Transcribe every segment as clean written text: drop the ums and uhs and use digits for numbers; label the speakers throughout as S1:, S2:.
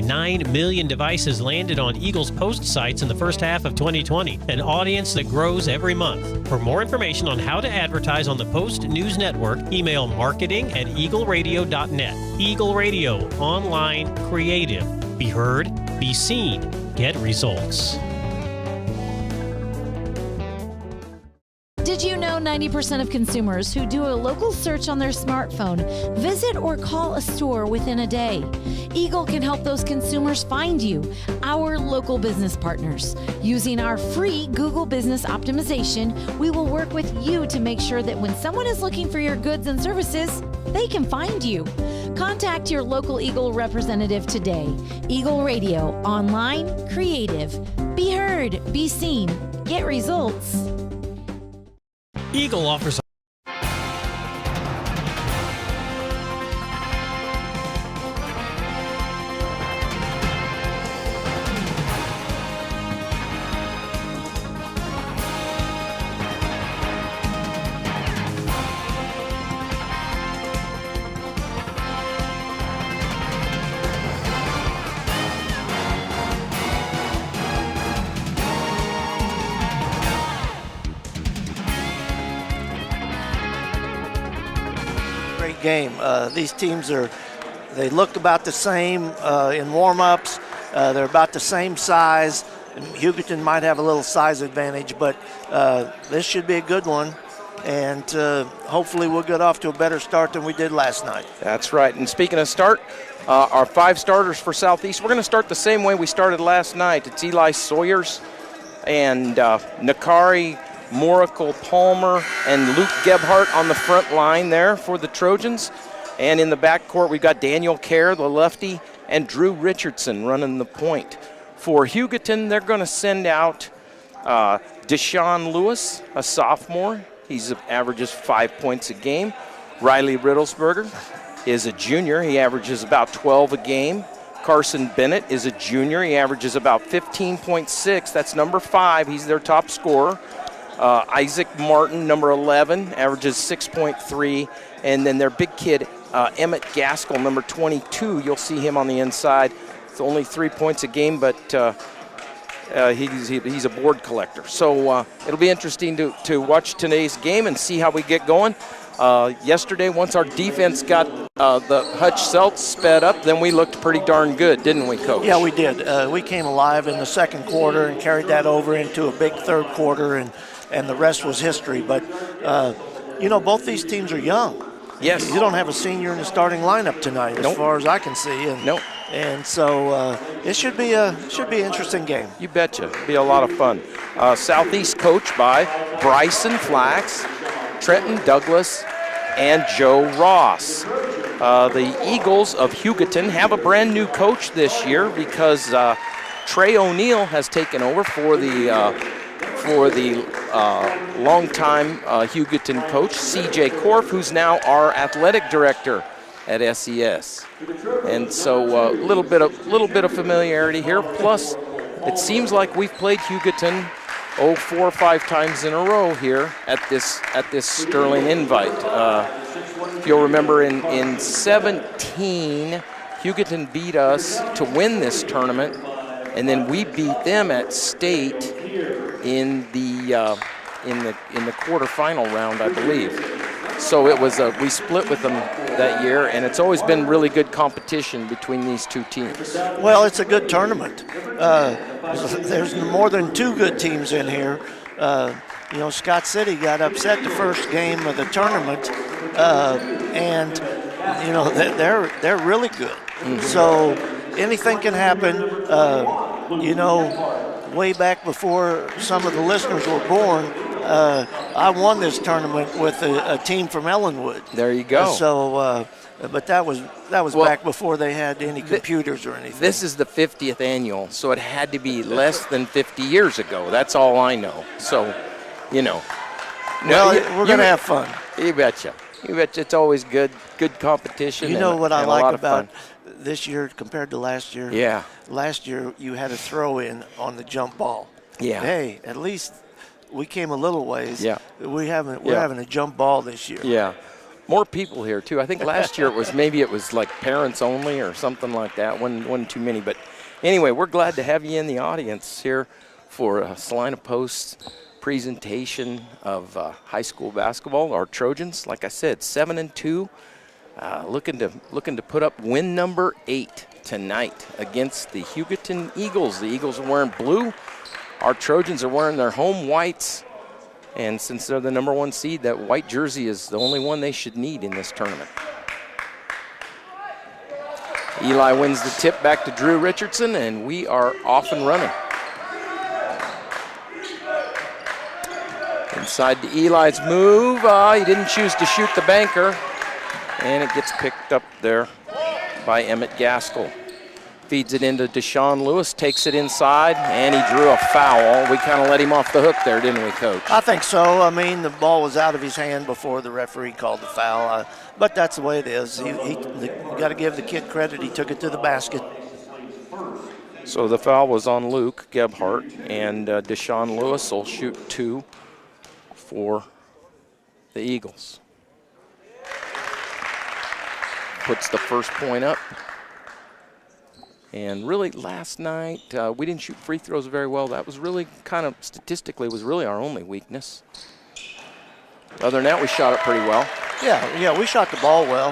S1: 9 million devices landed on Eagle's Post sites in the first half of 2020, an audience that grows every month. For more information on how to advertise on the Post News Network, email marketing@eagleradio.net. Eagle Radio, online, creative. Be heard, be seen, get results.
S2: Did you know 90% of consumers who do a local search on their smartphone visit or call a store within a day? Eagle can help those consumers find you, our local business partners. Using our free Google Business Optimization, we will work with you to make sure that when someone is looking for your goods and services, they can find you. Contact your local Eagle representative today. Eagle Radio, online, creative. Be heard, be seen, get results.
S1: Eagle offers
S3: game. These teams they look about the same in warm-ups. They're about the same size. Hugoton might have a little size advantage, but this should be a good one. And hopefully we'll get off to a better start than we did last night.
S4: That's right. And speaking of start, our 5 starters for Southeast, we're going to start the same way we started last night. It's Eli Sawyers and Nakari, Moracle Palmer, and Luke Gebhardt on the front line there for the Trojans. And in the backcourt, we've got Daniel Kerr, the lefty, and Drew Richardson running the point. For Hugoton, they're going to send out Deshaun Lewis, a sophomore. He averages 5 points a game. Riley Riddlesberger is a junior. He averages about 12 a game. Carson Bennett is a junior. He averages about 15.6. That's number 5. He's their top scorer. Isaac Martin, number 11, averages 6.3. And then their big kid, Emmett Gaskell, number 22. You'll see him on the inside. It's only 3 points a game, but he's a board collector. So it'll be interesting to watch today's game and see how we get going. Yesterday, once our defense got the Hutch Celts sped up, then we looked pretty darn good, didn't we, Coach?
S3: Yeah, we did. We came alive in the second quarter and carried that over into a big third quarter, and the rest was history. But, both these teams are young.
S4: Yes.
S3: You don't have a senior in the starting lineup tonight, as far as I can see.
S4: Nope.
S3: And so it should be an interesting game.
S4: You betcha. It'll be a lot of fun. Southeast coached by Bryson Flax, Trenton Douglas, and Joe Ross. The Eagles of Hugoton have a brand new coach this year because Trey O'Neill has taken over for the longtime Hugoton coach, C.J. Korf, who's now our athletic director at SES. And so a little bit of familiarity here. Plus, it seems like we've played Hugoton 4 or 5 times in a row here at this Sterling Invite. If you'll remember, in 17, Hugoton beat us to win this tournament, and then we beat them at state in the quarterfinal round, I believe. So it was we split with them that year, and it's always been really good competition between these two teams.
S3: Well, it's a good tournament. There's more than 2 good teams in here. Scott City got upset the first game of the tournament, and they're really good. Mm-hmm. So anything can happen. Way back before some of the listeners were born, I won this tournament with a team from Ellenwood.
S4: There you go.
S3: But that was back before they had any computers or anything.
S4: This is the 50th annual, so it had to be less than 50 years ago. That's all I know. So,
S3: Well, we're going to have fun.
S4: You betcha. It's always good competition.
S3: You know what I like about this year compared to last year?
S4: Yeah.
S3: Last year you had a throw-in on the jump ball.
S4: Yeah.
S3: Hey, at least we came a little ways.
S4: Yeah.
S3: We're having a jump ball this year.
S4: Yeah. More people here, too. I think last year it was like parents only or something like that. One too many. But anyway, we're glad to have you in the audience here for Saline Post's presentation of high school basketball. Our Trojans, like I said, 7-2, looking to put up win number 8 tonight against the Hugoton Eagles. The Eagles are wearing blue. Our Trojans are wearing their home whites. And since they're the number 1 seed, that white jersey is the only one they should need in this tournament. Eli wins the tip back to Drew Richardson, and we are off and running. Inside to Eli's move. He didn't choose to shoot the banker. And it gets picked up there by Emmett Gaskell. Feeds it into Deshaun Lewis, takes it inside, and he drew a foul. We kind of let him off the hook there, didn't we, Coach?
S3: I think so. I mean, the ball was out of his hand before the referee called the foul. But that's the way it is. You got to give the kid credit. He took it to the basket.
S4: So the foul was on Luke Gebhardt, and Deshaun Lewis will shoot 2 for the Eagles. Puts the first point up. And really, last night, we didn't shoot free throws very well. That was really statistically, was really our only weakness. Other than that, we shot it pretty well.
S3: Yeah, we shot the ball well.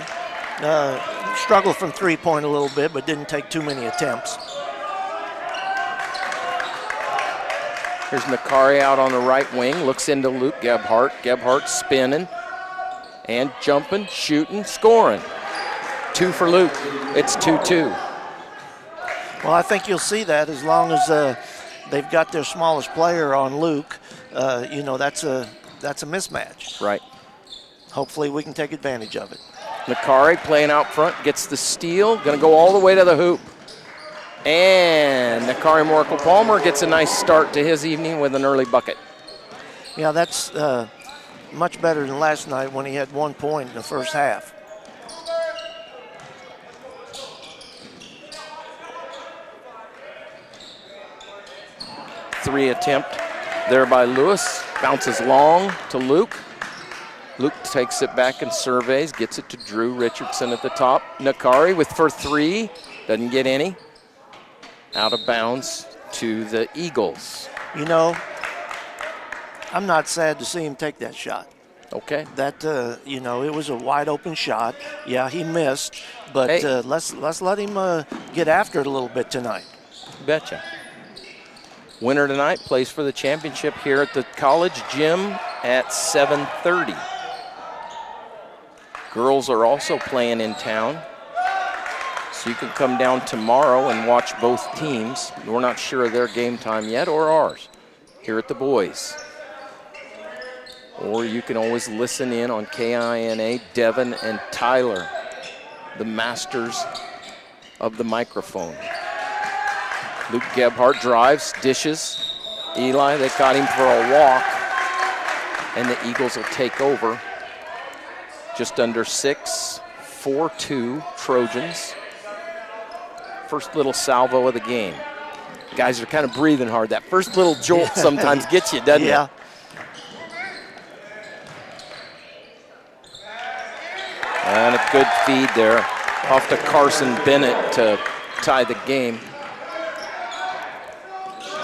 S3: Struggled from three-point a little bit, but didn't take too many attempts.
S4: Here's Nakari out on the right wing, looks into Luke Gebhardt. Gebhardt spinning and jumping, shooting, scoring. 2 for Luke. It's 2-2.
S3: Well, I think you'll see that as long as they've got their smallest player on Luke. That's a mismatch.
S4: Right.
S3: Hopefully we can take advantage of it.
S4: Nakari playing out front, gets the steal, going to go all the way to the hoop. And Nakari Moracle-Palmer gets a nice start to his evening with an early bucket.
S3: Yeah, that's much better than last night when he had 1 point in the first half.
S4: Three attempt there by Lewis. Bounces long to Luke. Luke takes it back and surveys, gets it to Drew Richardson at the top. Nakari for 3, doesn't get any. Out of bounds to the Eagles.
S3: You know, I'm not sad to see him take that shot.
S4: Okay.
S3: That, it was a wide open shot. Yeah, he missed, but hey, let's let him get after it a little bit tonight.
S4: Betcha. Winner tonight plays for the championship here at the college gym at 7:30. Girls are also playing in town, so you can come down tomorrow and watch both teams. We're not sure of their game time yet or ours here at the boys. Or you can always listen in on KINA, Devin and Tyler, the masters of the microphone. Luke Gebhardt drives, dishes. Eli, they got him for a walk. And the Eagles will take over. Just under 6, 4-2 Trojans. First little salvo of the game. Guys are kind of breathing hard. That first little jolt sometimes gets you, doesn't it? And a good feed there off to Carson Bennett to tie the game.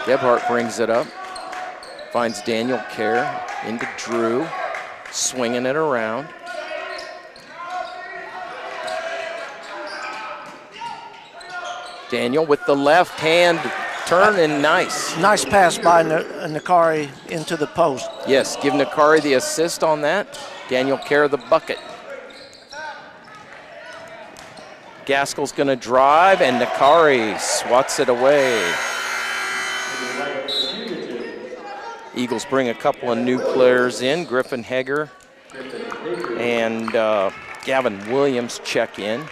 S4: Gebhardt brings it up, finds Daniel Kerr into Drew, swinging it around. Daniel with the left hand turn and nice.
S3: Nice pass by Nakari into the post.
S4: Yes, give Nakari the assist on that. Daniel Kerr the bucket. Gaskell's gonna drive and Nakari swats it away. Eagles bring a couple of new players in. Griffin Hager and Gavin Williams check in.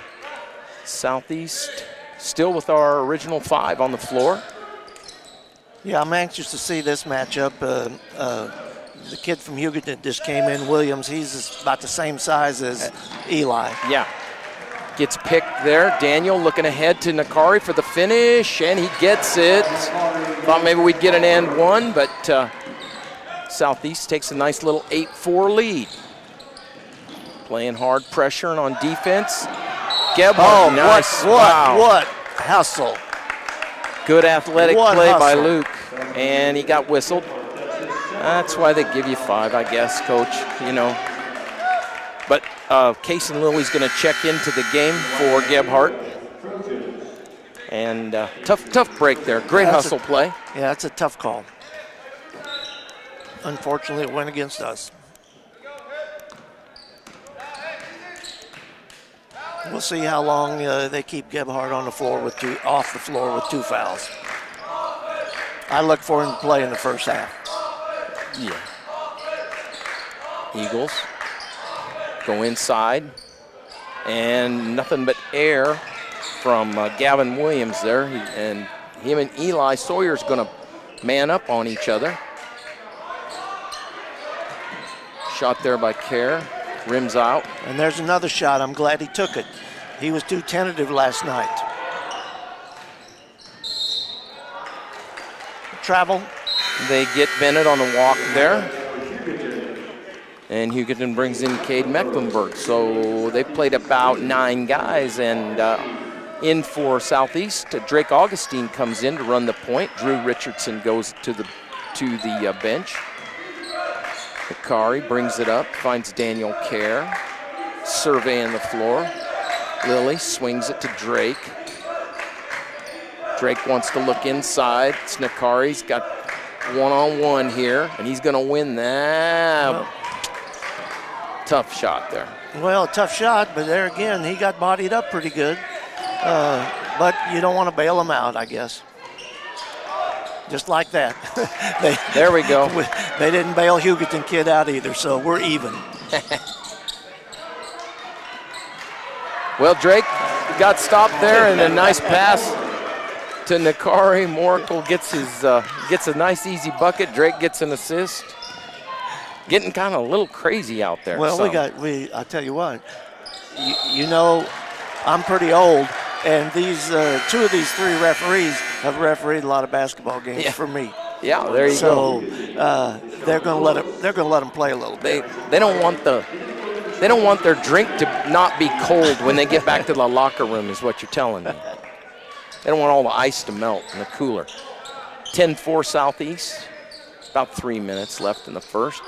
S4: Southeast still with our original 5 on the floor.
S3: Yeah, I'm anxious to see this matchup. The kid from Hugoton just came in, Williams. He's about the same size as Eli.
S4: Yeah. Gets picked there. Daniel looking ahead to Nakari for the finish, and he gets it. Thought maybe we'd get an and one, but Southeast takes a nice little 8-4 lead. playing hard, pressuring on defense. Gebhardt, nice.
S3: What hustle.
S4: Good athletic
S3: What
S4: play by
S3: hustle.
S4: Luke, and he got whistled. That's why they give you 5, I guess, Coach, you know. But Case and Lily's going to check into the game for Gebhardt. And tough break there. Great hustle play.
S3: Yeah, that's a tough call. Unfortunately, it went against us. We'll see how long they keep Gebhardt on the floor off the floor with 2 fouls. I look for him to play in the first half.
S4: Yeah. Eagles go inside, and nothing but air from Gavin Williams there. And him and Eli Sawyer's going to man up on each other. Shot there by Kerr, rims out.
S3: And there's another shot. I'm glad he took it. He was too tentative last night. Travel.
S4: They get Bennett on the walk there. And Hugoton brings in Cade Mecklenburg. So they played about 9 guys, and in for Southeast, Drake Augustine comes in to run the point. Drew Richardson goes to the bench. Hikari brings it up, finds Daniel Kerr, surveying the floor. Lilly swings it to Drake. Drake wants to look inside. Hikari's got one-on-one here, and he's going to win that.
S3: Well,
S4: tough shot there.
S3: Well, tough shot, but there again, he got bodied up pretty good. But you don't want to bail him out, I guess. Just like that.
S4: There we go.
S3: They didn't bail Hugoton kid out either, so we're even.
S4: Well, Drake got stopped there, and a nice pass to Nakari. Moracle gets a nice easy bucket. Drake gets an assist. Getting kind of a little crazy out there.
S3: Well, I tell you what, you know, I'm pretty old, and these 2 of these 3 referees have refereed a lot of basketball games for me.
S4: Yeah, there you go.
S3: So they're going to let them play a little bit.
S4: They don't want their drink to not be cold when they get back to the locker room, is what you're telling me. They don't want all the ice to melt in the cooler. 10-4 Southeast. About 3 minutes left in the first.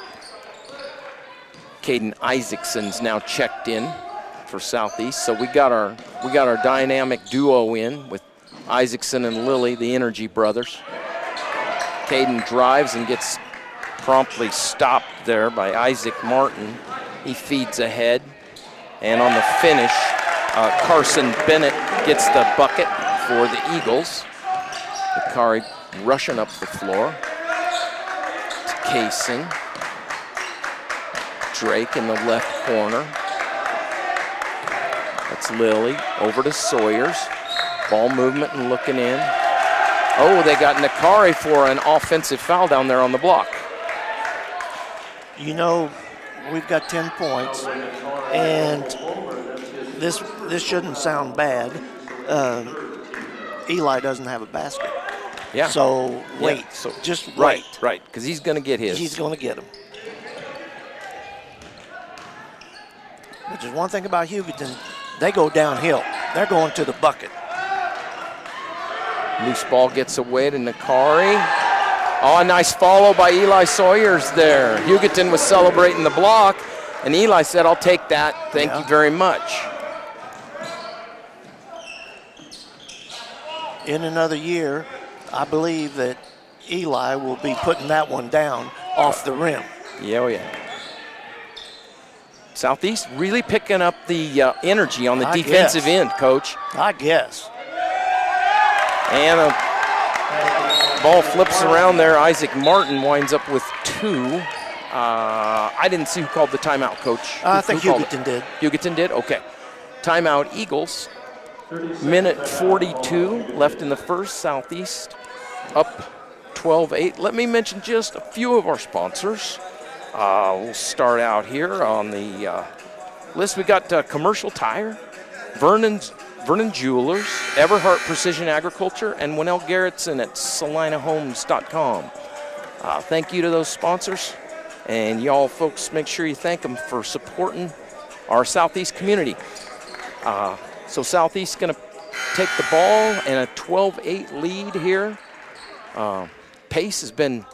S4: Caden Isaacson's now checked in for Southeast. So we got our dynamic duo in with Isaacson and Lilly, the Energy brothers. Caden drives and gets promptly stopped there by Isaac Martin. He feeds ahead. And on the finish, Carson Bennett gets the bucket for the Eagles. Hikari rushing up the floor. To Kaysen. Drake in the left corner. That's Lilly. Over to Sawyers. Ball movement and looking in. Oh, they got Nakari for an offensive foul down there on the block.
S3: You know, we've got 10 points, and this shouldn't sound bad. Eli doesn't have a basket.
S4: Yeah.
S3: So wait.
S4: Yeah, so
S3: just wait.
S4: Right, because he's going to get his.
S3: He's going to get him. Which is one thing about Hugoton, they go downhill. They're going to the bucket.
S4: Loose ball gets away to Nakari. Oh, a nice follow by Eli Sawyers there. Hugoton was celebrating the block, and Eli said, I'll take that. Thank you very much.
S3: In another year, I believe that Eli will be putting that one down off the rim.
S4: Yeah, oh yeah. Southeast really picking up the energy on the defensive end, Coach.
S3: I guess.
S4: And a ball flips around there. Isaac Martin winds up with 2. I didn't see who called the timeout, Coach.
S3: I think Hugoton did.
S4: Hugoton did? Okay. Timeout, Eagles. Minute 42 left in the first. Southeast up 12-8. Let me mention just a few of our sponsors. We'll start out here on the list. We got Commercial Tire, Vernon Jewelers, Everhart Precision Agriculture, and Winnell Garrettson at salinahomes.com. Thank you to those sponsors. And y'all folks, make sure you thank them for supporting our Southeast community. So Southeast going to take the ball and a 12-8 lead here. Pace has been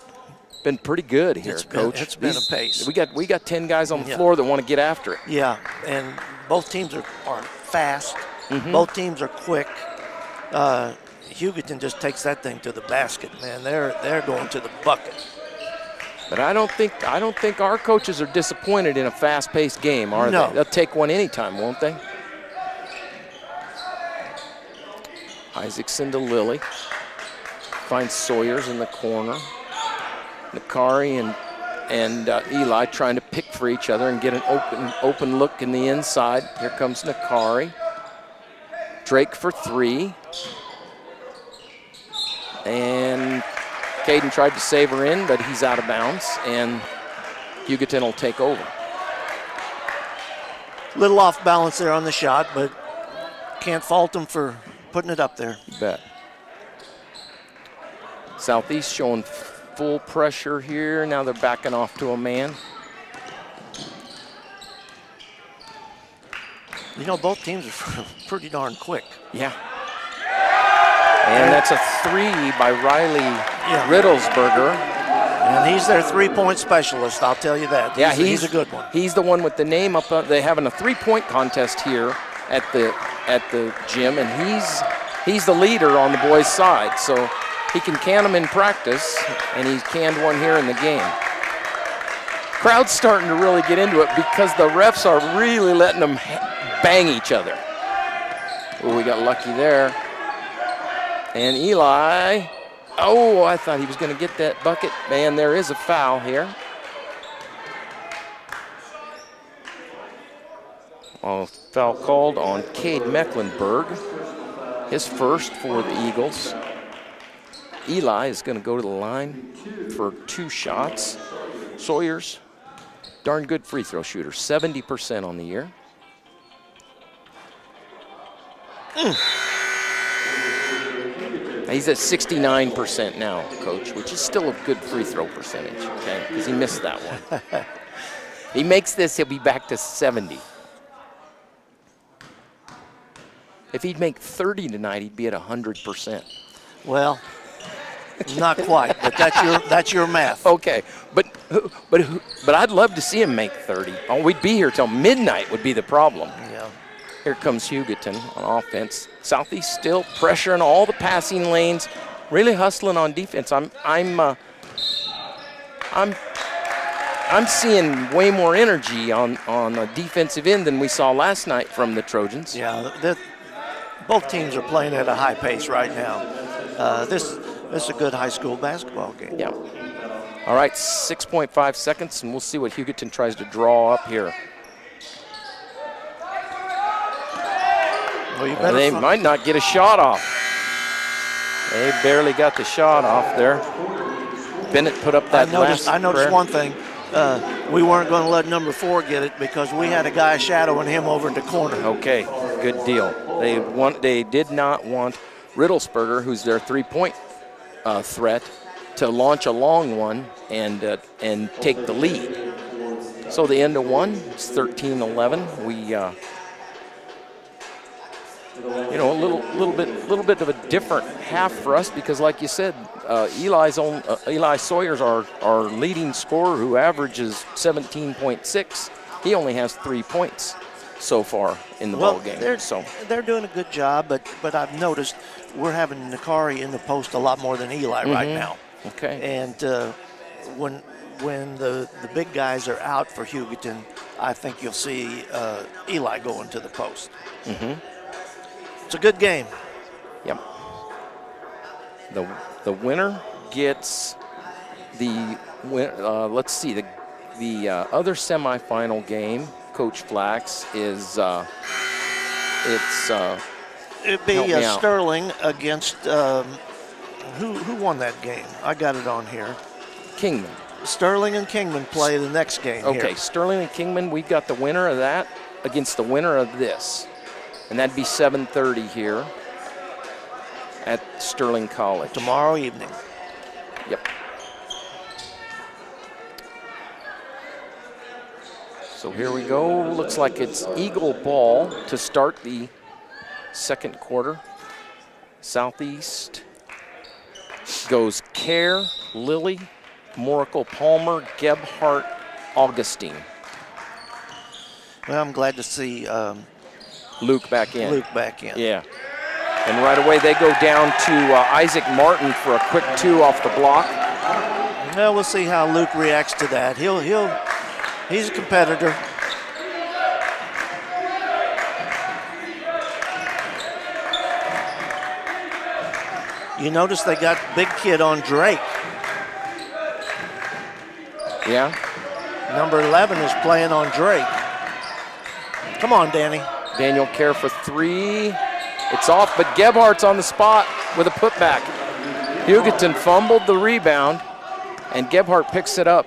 S4: pretty good here, Coach.
S3: It's been a pace.
S4: We got 10 guys on the floor that want to get after it.
S3: Yeah, and both teams are fast. Both teams are quick. Hugoton just takes that thing to the basket, man. They're going to the bucket.
S4: But I don't think our coaches are disappointed in a fast-paced game, are they? They'll take one anytime, won't they? Isaacson to Lilly. Finds Sawyers in the corner. Nakari and Eli trying to pick for each other and get an open look in the inside. Here comes Nakari. Drake for three. And Caden tried to save her in, but he's out of bounds, and Hugoton will take over.
S3: Little off balance there on the shot, but can't fault them for putting it up there.
S4: You bet. Southeast showing full pressure here. Now they're backing off to a man.
S3: You know, both teams are pretty darn quick.
S4: Yeah. And that's a three by Riley Riddlesberger.
S3: And he's their three-point specialist, I'll tell you that. He's a good one.
S4: He's the one with the name up. They're having a three-point contest here at the gym, and he's the leader on the boys' side. So he can can them in practice, and he's canned one here in the game. Crowd's starting to really get into it because the refs are really letting them bang each other. Oh, we got lucky there. And Eli, oh, I thought he was going to get that bucket. Man, there is a foul here. Foul called on Cade Mecklenburg. His first for the Eagles. Eli is going to go to the line for 2 shots. Sawyer's darn good free throw shooter, 70% on the year. He's at 69% now, Coach, which is still a good free throw percentage, okay, because he missed that one. He makes this, he'll be back to 70. If he'd make 30 tonight, he'd be at 100%.
S3: Well, not quite, but that's your math.
S4: Okay, but I'd love to see him make 30. Oh, we'd be here till midnight would be the problem.
S3: Yeah.
S4: Here comes Hugoton on offense. Southeast still pressuring all the passing lanes, really hustling on defense. I'm seeing way more energy on the defensive end than we saw last night from the Trojans.
S3: Yeah, both teams are playing at a high pace right now. This is a good high school basketball game.
S4: Yeah. All right, 6.5 seconds, and we'll see what Hugoton tries to draw up here.
S3: Well,
S4: they might not get a shot off. They barely got the shot off there. Bennett put up that
S3: I noticed one thing. We weren't going to let number 4 get it because we had a guy shadowing him over in the corner.
S4: Okay, good deal. They did not want Riddlesberger, who's their three-point threat, to launch a long one and take the lead. So the end of one, it's 13-11. We a little bit of a different half for us because, like you said, Eli Sawyer's our leading scorer who averages 17.6. He only has 3 points so far in the ball game.
S3: They're doing a good job, but I've noticed we're having Nakari in the post a lot more than Eli right now.
S4: Okay.
S3: And when the big guys are out for Hugoton, I think you'll see Eli going to the post. It's a good game.
S4: Yep. The winner gets the let's see, the other semifinal game, Coach Flax, is
S3: it'd be Sterling against who won that game? I got it on here.
S4: Kingman.
S3: Sterling and Kingman play the next game.
S4: Okay,
S3: here.
S4: Sterling and Kingman, we've got the winner of that against the winner of this. And that'd be 7:30 here at Sterling College.
S3: Tomorrow evening.
S4: Yep. So here we go. Looks like it's Eagle ball to start the second quarter. Southeast goes Kerr, Lilly, Moracle, Palmer, Gebhardt, Augustine.
S3: Well, I'm glad to see
S4: Luke back in.
S3: Luke back in.
S4: Yeah. And right away they go down to Isaac Martin for a quick 2 off the block.
S3: Well, we'll see how Luke reacts to that. He's a competitor. You notice they got big kid on Drake.
S4: Yeah.
S3: Number 11 is playing on Drake. Come on, Danny.
S4: Daniel Kerr for 3. It's off, but Gebhardt's on the spot with a putback. Hugoton fumbled the rebound, and Gebhardt picks it up.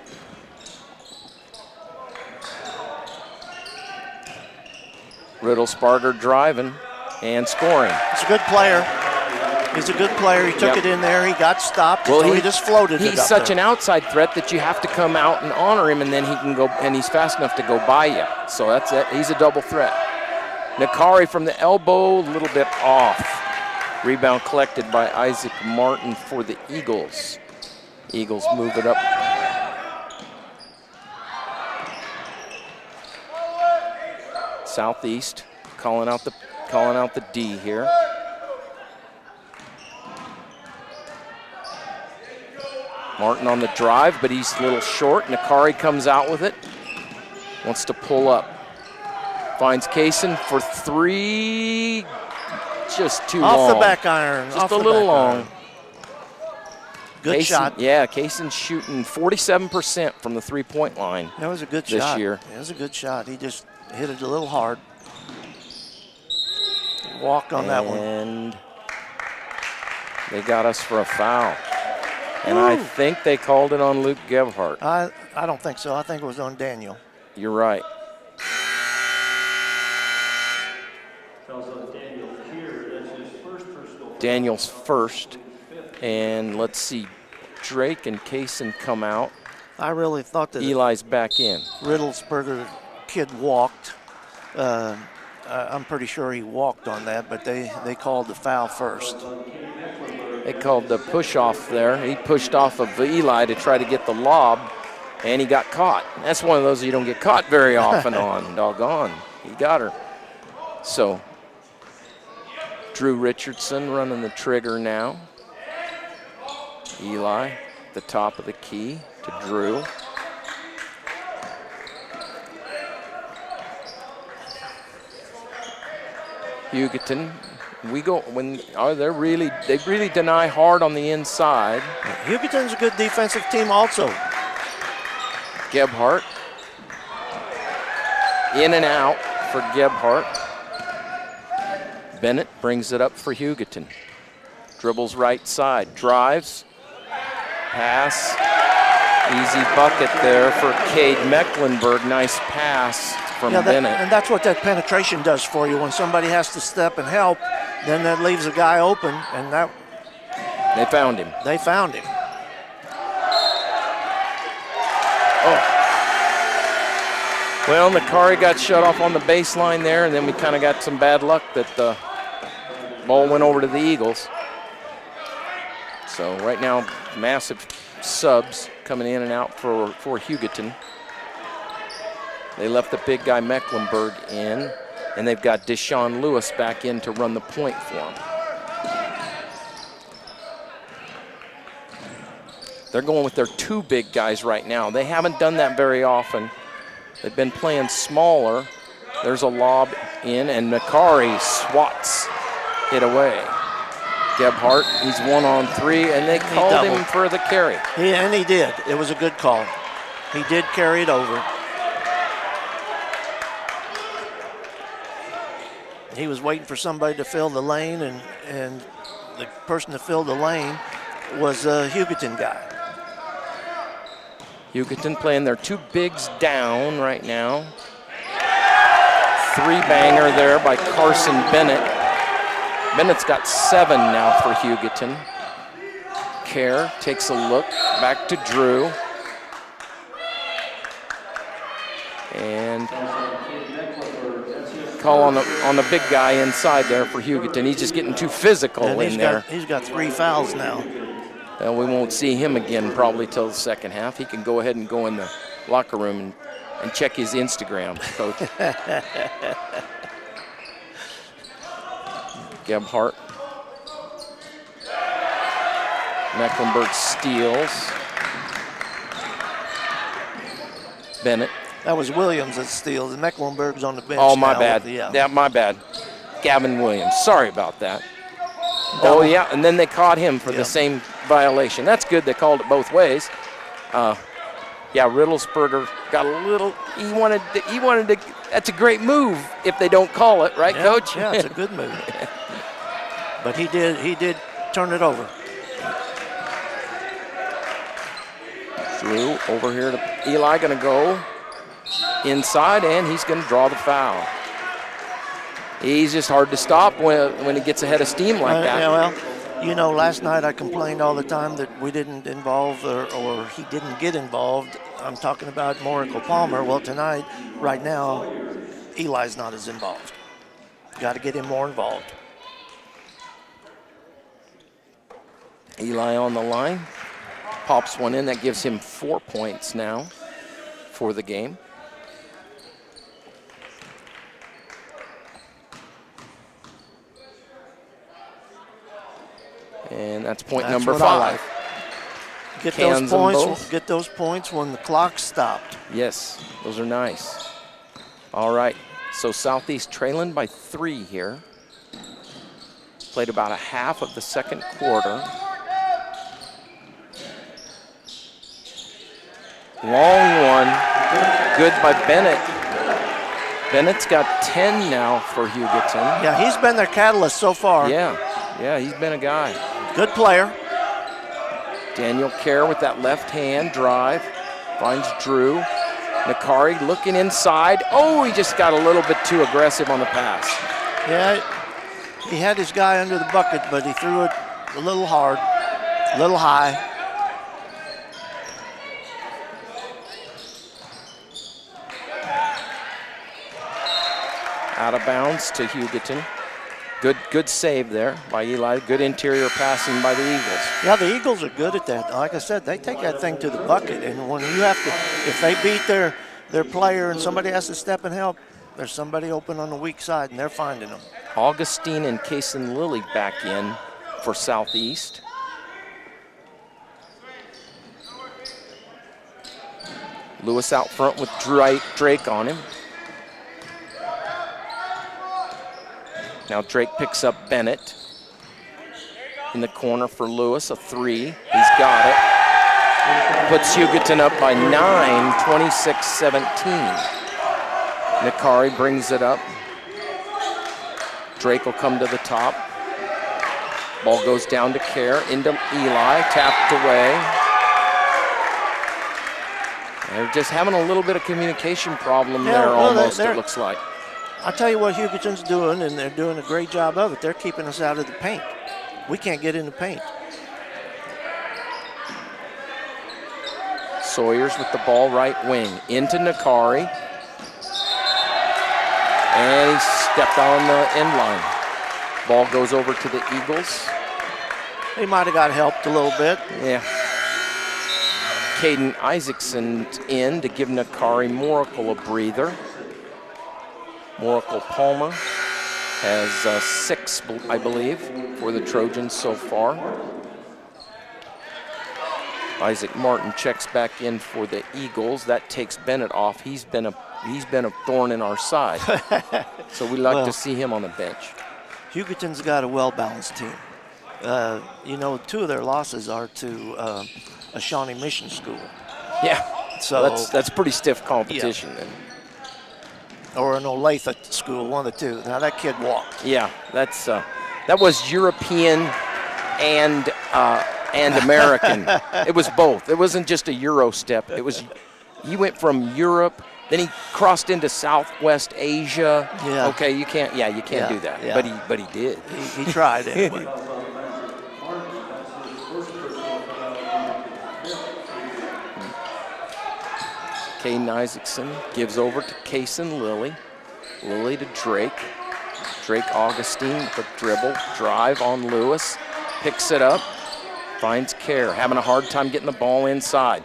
S4: Riddle-Sparger driving and scoring.
S3: He's a good player. He's a good player. He took it in there. He got stopped.
S4: Well,
S3: he just floated it up
S4: He's such
S3: there.
S4: an outside threat that you have to come out and honor him, and then he can go, and he's fast enough to go by you. So that's it. He's a double threat. Nakari from the elbow, a little bit off. Rebound collected by Isaac Martin for the Eagles. Eagles move it up. Southeast calling out the D here. Martin on the drive, but he's a little short. Nakari comes out with it. Wants to pull up. Finds Kaysen for 3. Just too long.
S3: Off the back iron.
S4: Just a little long.
S3: Good shot.
S4: Yeah, Kaysen's shooting 47% from the 3-point line.
S3: That was a good
S4: this
S3: shot.
S4: year.
S3: It was a good shot. He just hit it a little hard. He walked on that one.
S4: And they got us for a foul. And I think they called it on Luke Gebhardt.
S3: I don't think so. I think it was on Daniel.
S4: You're right. Daniel's first. And let's see, Drake and Kaysen come out.
S3: I really thought that
S4: Eli's back in.
S3: Riddlesberger kid walked. I'm pretty sure he walked on that, but they called the foul first.
S4: They called the push off there. He pushed off of Eli to try to get the lob, and he got caught. That's one of those you don't get caught very often on. Doggone, he got her. So Drew Richardson running the trigger now. Eli, the top of the key to Drew. Hugoton. We go when they really deny hard on the inside.
S3: Hugoton's a good defensive team also.
S4: Gebhardt. In and out for Gebhardt. Bennett brings it up for Hugoton. Dribbles right side, drives, pass. Easy bucket there for Cade Mecklenburg. Nice pass from Bennett.
S3: And that's what that penetration does for you. When somebody has to step and help, then that leaves a guy open, and that
S4: they found him.
S3: They found him.
S4: Oh. Well, Nakari got shut off on the baseline there, and then we kind of got some bad luck that the ball went over to the Eagles. So right now, massive subs coming in and out for Hugoton. They left the big guy Mecklenburg in, and they've got Deshaun Lewis back in to run the point for him. They're going with their 2 big guys right now. They haven't done that very often. They've been playing smaller. There's a lob in, and Nakari swats it away. Gebhardt, he's 1-on-3, and they called him for the carry.
S3: And he did. It was a good call. He did carry it over. He was waiting for somebody to fill the lane, and the person that filled the lane was a Hugoton guy.
S4: Hugoton playing their 2 bigs down right now. 3-banger there by Carson Bennett. Bennett's got 7 now for Hugoton. Kerr takes a look, back to Drew. And call on the big guy inside there for Hugoton. He's just getting too physical in there.
S3: He's got 3 fouls now.
S4: Well, we won't see him again probably till the second half. He can go ahead and go in the locker room and check his Instagram, Coach. Gebhardt. Mecklenburg steals. Bennett.
S3: That was Williams that steals. Mecklenburg's on the bench.
S4: Oh, my
S3: now.
S4: bad. Yeah, my bad. Gavin Williams. Sorry about that. Oh, yeah, and then they caught him for the same violation. That's good. They called it both ways. Yeah, Riddlesberger got a little. He wanted to. That's a great move if they don't call it, right, Coach?
S3: Yeah, it's a good move. But he did turn it over.
S4: Drew over here to Eli, going to go inside, and he's going to draw the foul. He's just hard to stop when he gets ahead of steam like that.
S3: Yeah, well, you know, last night I complained all the time that we didn't involve or he didn't get involved. I'm talking about Morical Palmer. Well, tonight, right now, Eli's not as involved. Got to get him more involved.
S4: Eli on the line. Pops one in. That gives him 4 points now for the game. And that's point number 5.
S3: Get those points when the clock stopped.
S4: Yes, those are nice. All right, so Southeast trailing by 3 here. Played about a half of the second quarter. Long one, good by Bennett. Bennett's got 10 now for Hugoton.
S3: Yeah, he's been their catalyst so far.
S4: Yeah, he's been a guy.
S3: Good player.
S4: Daniel Kerr with that left hand drive. Finds Drew. Nakari looking inside. Oh, he just got a little bit too aggressive on the pass.
S3: Yeah, he had his guy under the bucket, but he threw it a little hard, a little high.
S4: Out of bounds to Hugoton. Good save there by Eli. Good interior passing by the Eagles.
S3: Yeah, the Eagles are good at that. Like I said, they take that thing to the bucket, and when you have to, if they beat their player and somebody has to step and help, there's somebody open on the weak side, and they're finding them.
S4: Augustine and Kaysen Lilly back in for Southeast. Lewis out front with Drake on him. Now Drake picks up Bennett in the corner for Lewis, a 3. He's got it. Puts Hugoton up by 9, 26-17. Nakari brings it up. Drake will come to the top. Ball goes down to Kerr, into Eli, tapped away. They're just having a little bit of communication problem there almost, it looks like.
S3: I'll tell you what Hugoton's doing, and they're doing a great job of it. They're keeping us out of the paint. We can't get in the paint.
S4: Sawyers with the ball right wing. Into Nakari. And he stepped on the end line. Ball goes over to the Eagles.
S3: He might have got helped a little bit.
S4: Yeah. Caden Isaacson in to give Nakari Moracle a breather. Moracle Palmer has 6, I believe, for the Trojans so far. Isaac Martin checks back in for the Eagles. That takes Bennett off. He's been a thorn in our side. So we like to see him on the bench.
S3: Hugoton's got a well-balanced team. You know, 2 of their losses are to a Shawnee Mission school.
S4: Yeah,
S3: so
S4: that's pretty stiff competition. Yeah.
S3: Or an Olathe school, one of the 2. Now that kid walked.
S4: Yeah, that was European and American. It was both. It wasn't just a Euro step. It was, he went from Europe, then he crossed into Southwest Asia.
S3: Yeah.
S4: Okay, you can't do that. Yeah. But he did.
S3: He tried anyway.
S4: Caden Isaacson gives over to Kaysen Lilly. Lilly to Drake. Drake Augustine with a dribble, drive on Lewis. Picks it up, finds Kerr. Having a hard time getting the ball inside.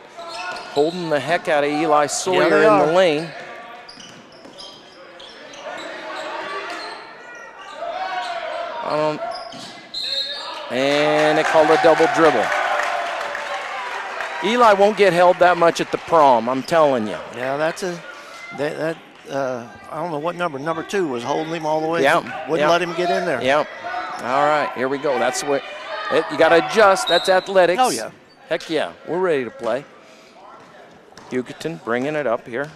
S4: Holding the heck out of Eli Sawyer in the lane. And they called a double dribble. Eli won't get held that much at the prom, I'm telling you.
S3: Yeah, that's I don't know what number. Number 2 was holding him all the way.
S4: Yep.
S3: Wouldn't let him get in there.
S4: Yep. All right, here we go. That's what you got to adjust. That's athletics.
S3: Oh, yeah.
S4: Heck yeah, we're ready to play. Hugoton bringing it up here.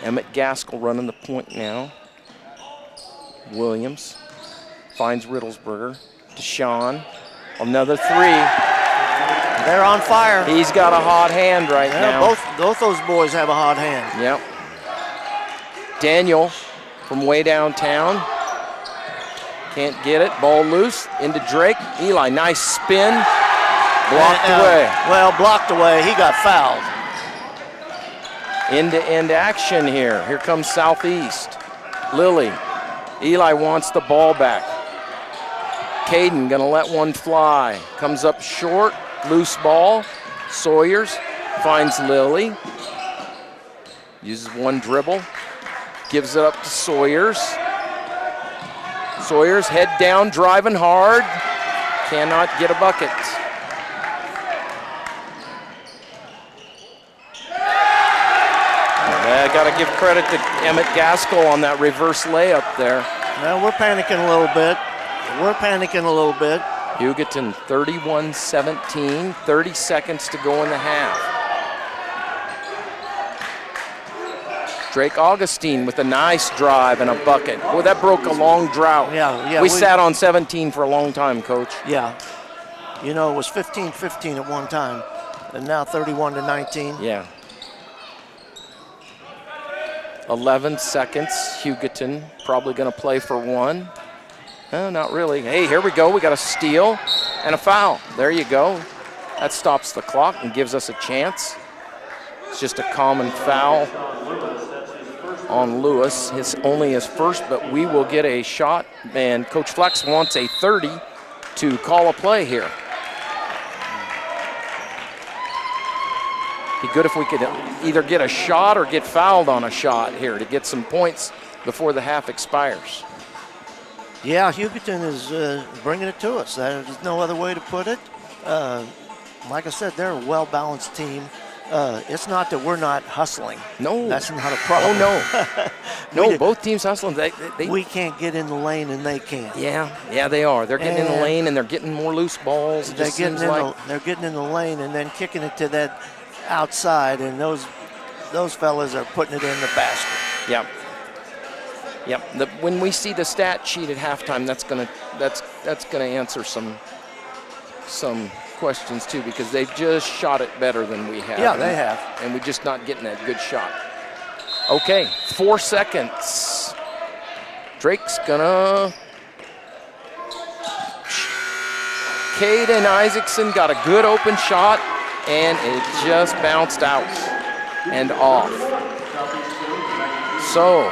S4: Emmett Gaskell running the point now. Williams finds Riddlesberger. Deshaun, another 3.
S3: They're on fire.
S4: He's got a hot hand right now.
S3: Both those boys have a hot hand.
S4: Yep. Daniel from way downtown. Can't get it. Ball loose into Drake. Eli, nice spin. Blocked away.
S3: Well, blocked away. He got fouled.
S4: End-to-end action here. Here comes Southeast. Lilly. Eli wants the ball back. Caden gonna let one fly. Comes up short. Loose ball. Sawyers finds Lilly. Uses one dribble. Gives it up to Sawyers. Sawyers head down, driving hard. Cannot get a bucket. I got to give credit to Emmett Gaskell on that reverse layup there.
S3: Well, we're panicking a little bit.
S4: Hugoton 31-17, 30 seconds to go in the half. Drake Augustine with a nice drive and a bucket. Boy, that broke a long drought.
S3: Yeah.
S4: We sat on 17 for a long time, Coach.
S3: Yeah. You know, it was 15-15 at one time, and now 31-19.
S4: Yeah. 11 seconds. Hugoton probably going to play for 1. No, not really. Hey, here we go. We got a steal and a foul. There you go. That stops the clock and gives us a chance. It's just a common foul on Lewis. It's only his first, but we will get a shot. And Coach Flex wants a 30 to call a play here. Be good if we could either get a shot or get fouled on a shot here to get some points before the half expires.
S3: Yeah, Hugoton is bringing it to us. There's no other way to put it. Like I said, they're a well-balanced team. It's not that we're not hustling.
S4: No.
S3: That's not a problem.
S4: Oh, no. No, both teams hustling.
S3: We can't get in the lane, and they can.
S4: Yeah, they are. They're getting in the lane, and they're getting more loose balls.
S3: They're getting in the lane and then kicking it to that outside, and those fellas are putting it in the basket.
S4: Yep. When we see the stat sheet at halftime, that's gonna answer some questions too, because they've just shot it better than we have.
S3: Yeah, they have.
S4: And we're just not getting that good shot. Okay, 4 seconds. Drake's gonna. Caden Isaacson got a good open shot, and it just bounced out and off. So,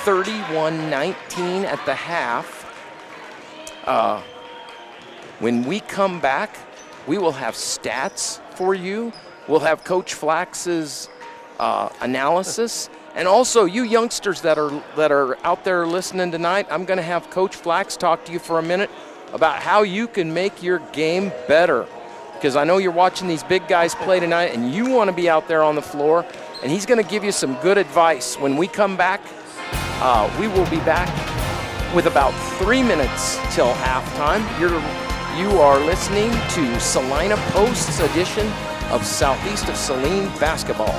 S4: 31-19 at the half. When we come back, we will have stats for you. We'll have Coach Flax's analysis. And also, you youngsters that are out there listening tonight, I'm going to have Coach Flax talk to you for a minute about how you can make your game better. Because I know you're watching these big guys play tonight, and you want to be out there on the floor. And he's going to give you some good advice. When we come back, we will be back with about 3 minutes till halftime. You are listening to Salina Post's edition of Southeast of Saline basketball.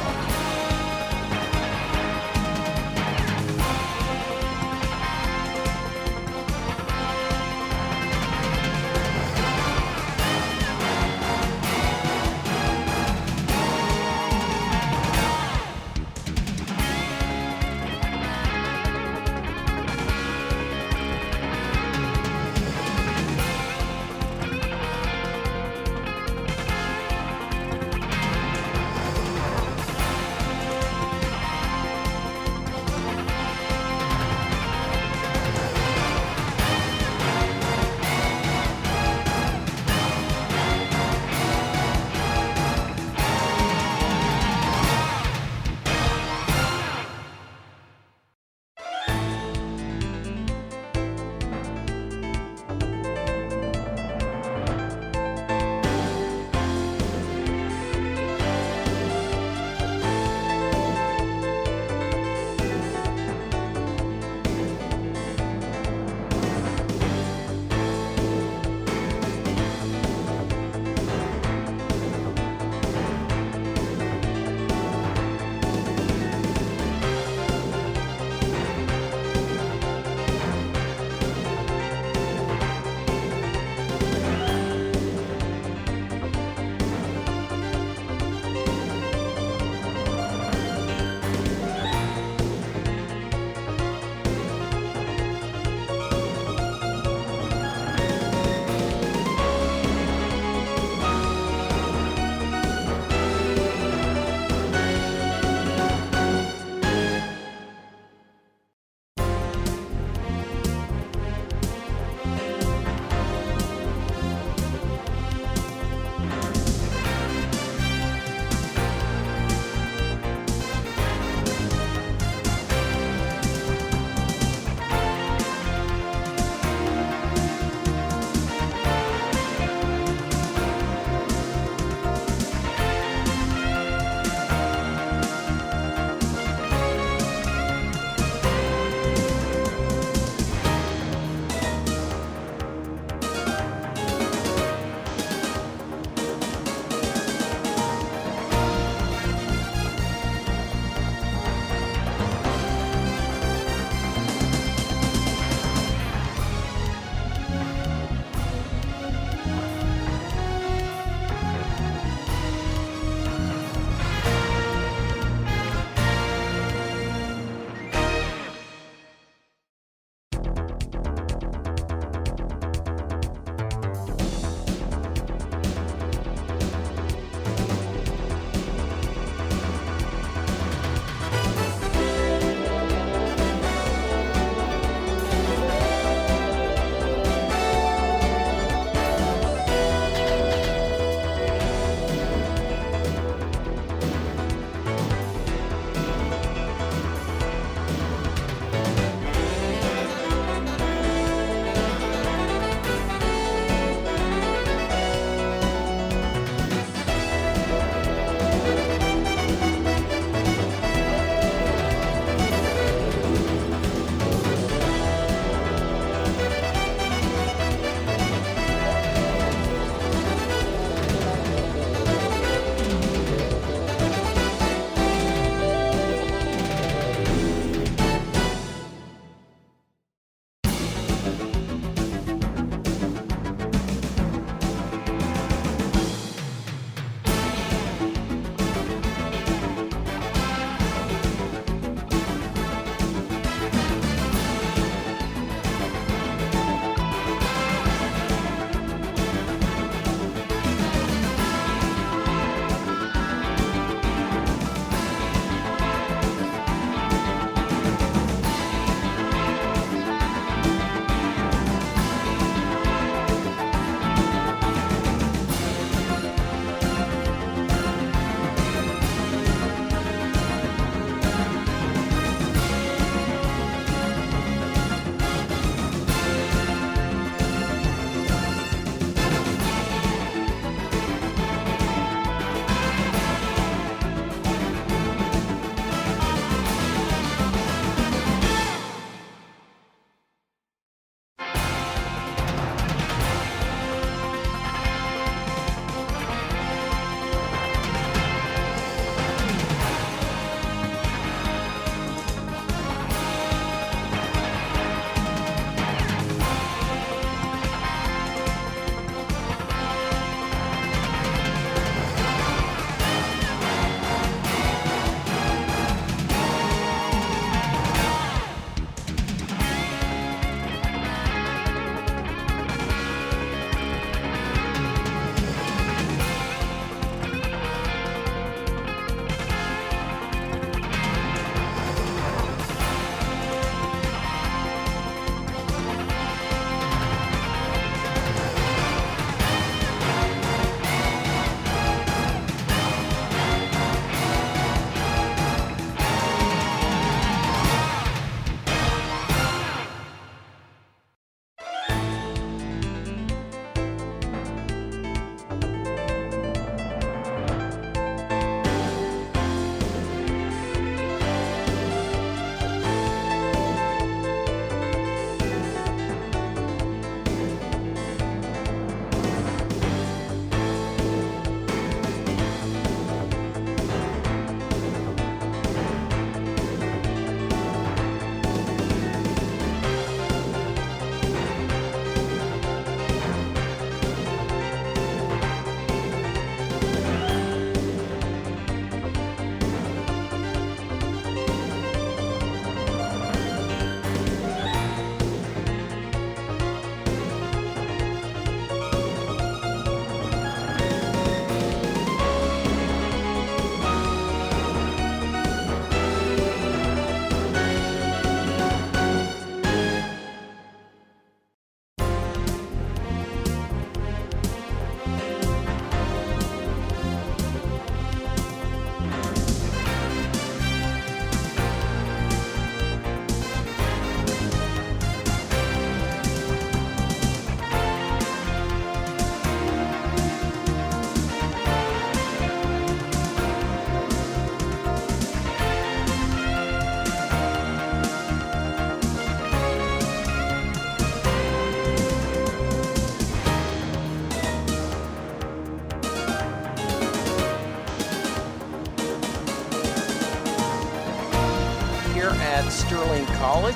S4: Sterling College.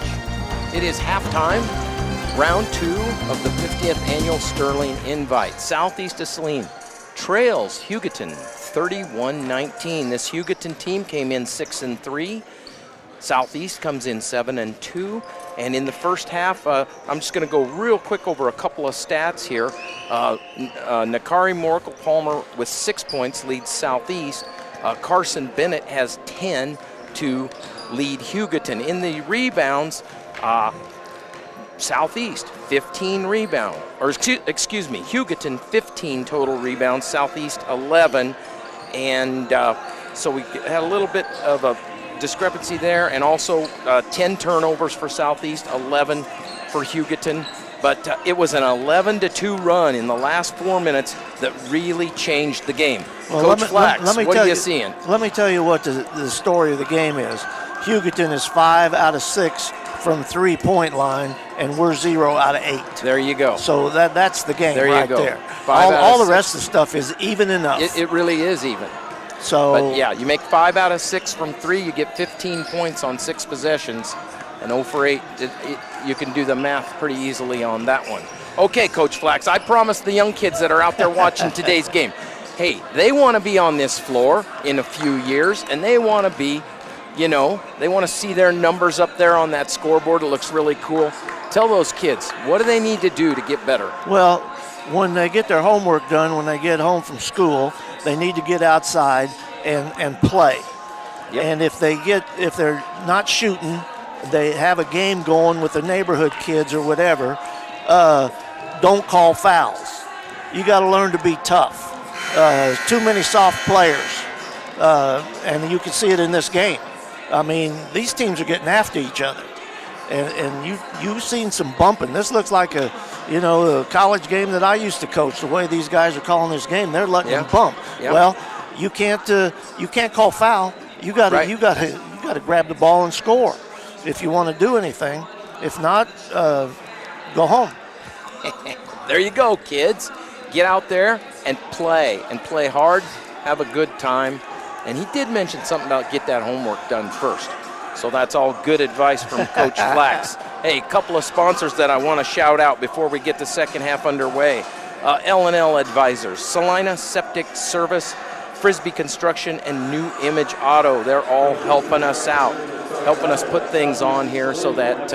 S4: It is halftime, round 2 of the 50th annual Sterling Invite. Southeast of Saline trails Hugoton 31-19. This Hugoton team came in 6-3. Southeast comes in 7-2. And in the first half, I'm just going to go real quick over a couple of stats here. Nakari Moracle-Palmer with 6 points leads Southeast. Carson Bennett has 10 to lead Hugoton. In the rebounds, Southeast 15 rebound, or excuse me, Hugoton 15 total rebounds, Southeast 11, and so we had a little bit of a discrepancy there, and also 10 turnovers for Southeast, 11 for Hugoton. But it was an 11-2 run in the last 4 minutes that really changed the game.
S3: Well,
S4: Coach Flax, what are you seeing?
S3: Let me tell you what the story of the game is. Hugoton is 5 out of 6 from three-point line, and we're 0 out of 8.
S4: There you go.
S3: So that's the game
S4: there
S3: right
S4: you go.
S3: there.
S4: 5
S3: All the
S4: 6.
S3: rest of the stuff is even enough.
S4: It really is even.
S3: So,
S4: but yeah, you make 5 out of 6 from 3, you get 15 points on 6 possessions, and 0 for 8, you can do the math pretty easily on that one. Okay, Coach Flax, I promised the young kids that are out there watching today's game, hey, they want to be on this floor in a few years, and they want to be, they want to see their numbers up there on that scoreboard. It looks really cool. Tell those kids, what do they need to do to get better?
S3: Well, when they get their homework done, when they get home from school, they need to get outside and play. Yep. And if they're not shooting, they have a game going with the neighborhood kids or whatever, don't call fouls. You got to learn to be tough. Too many soft players, and you can see it in this game. I mean, these teams are getting after each other, and you've seen some bumping. This looks like a college game that I used to coach. The way these guys are calling this game, they're letting them bump. Yep. Well, you can't call foul. You got to grab the ball and score if you want to do anything. If not, go home.
S4: There you go, kids. Get out there and play hard. Have a good time. And he did mention something about get that homework done first. So that's all good advice from Coach Flax. Hey, a couple of sponsors that I want to shout out before we get the second half underway. L&L Advisors, Saline Septic Service, Frisbee Construction, and New Image Auto. They're all helping us out, helping us put things on here so that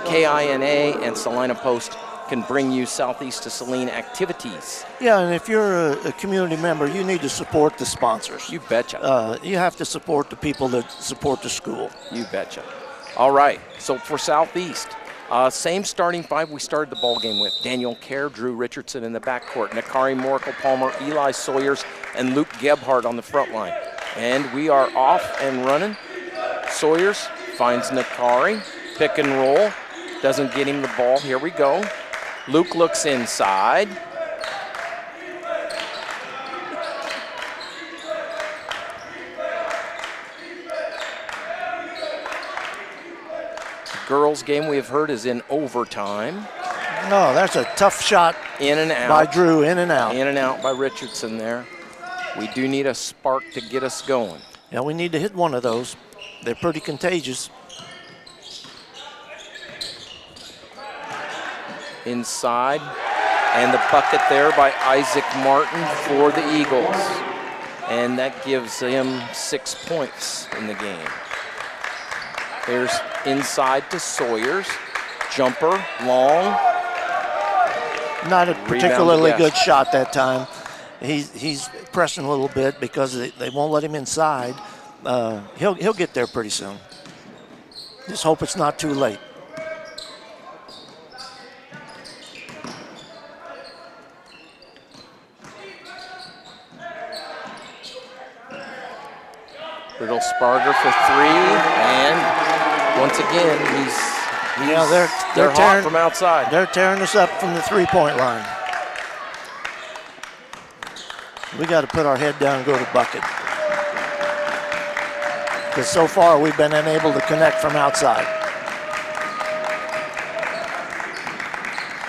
S4: KINA and Salina Post can bring you Southeast to Saline activities.
S3: Yeah, and if you're a community member, you need to support the sponsors.
S4: You betcha.
S3: You have to support the people that support the school.
S4: You betcha. All right, so for Southeast, same starting 5 we started the ball game with. Daniel Kerr, Drew Richardson in the backcourt, Nakari Moracle-Palmer, Eli Sawyers, and Luke Gebhardt on the front line. And we are off and running. Sawyers finds Nakari, pick and roll, doesn't get him the ball. Here we go. Luke looks inside. Girls game we have heard is in overtime.
S3: No, that's a tough shot.
S4: In and out.
S3: By Drew, in and out.
S4: In and out by Richardson there. We do need a spark to get us going.
S3: Yeah, we need to hit one of those. They're pretty contagious.
S4: Inside, and the bucket there by Isaac Martin for the Eagles. And that gives him 6 points in the game. There's inside to Sawyers. Jumper, long.
S3: Not a particularly good shot that time. He's pressing a little bit because they won't let him inside. He'll get there pretty soon. Just hope it's not too late.
S4: Riddle Sparger for 3, and once again, they're hot from outside.
S3: They're tearing us up from the three-point line. We got to put our head down and go to the bucket. Because so far we've been unable to connect from outside.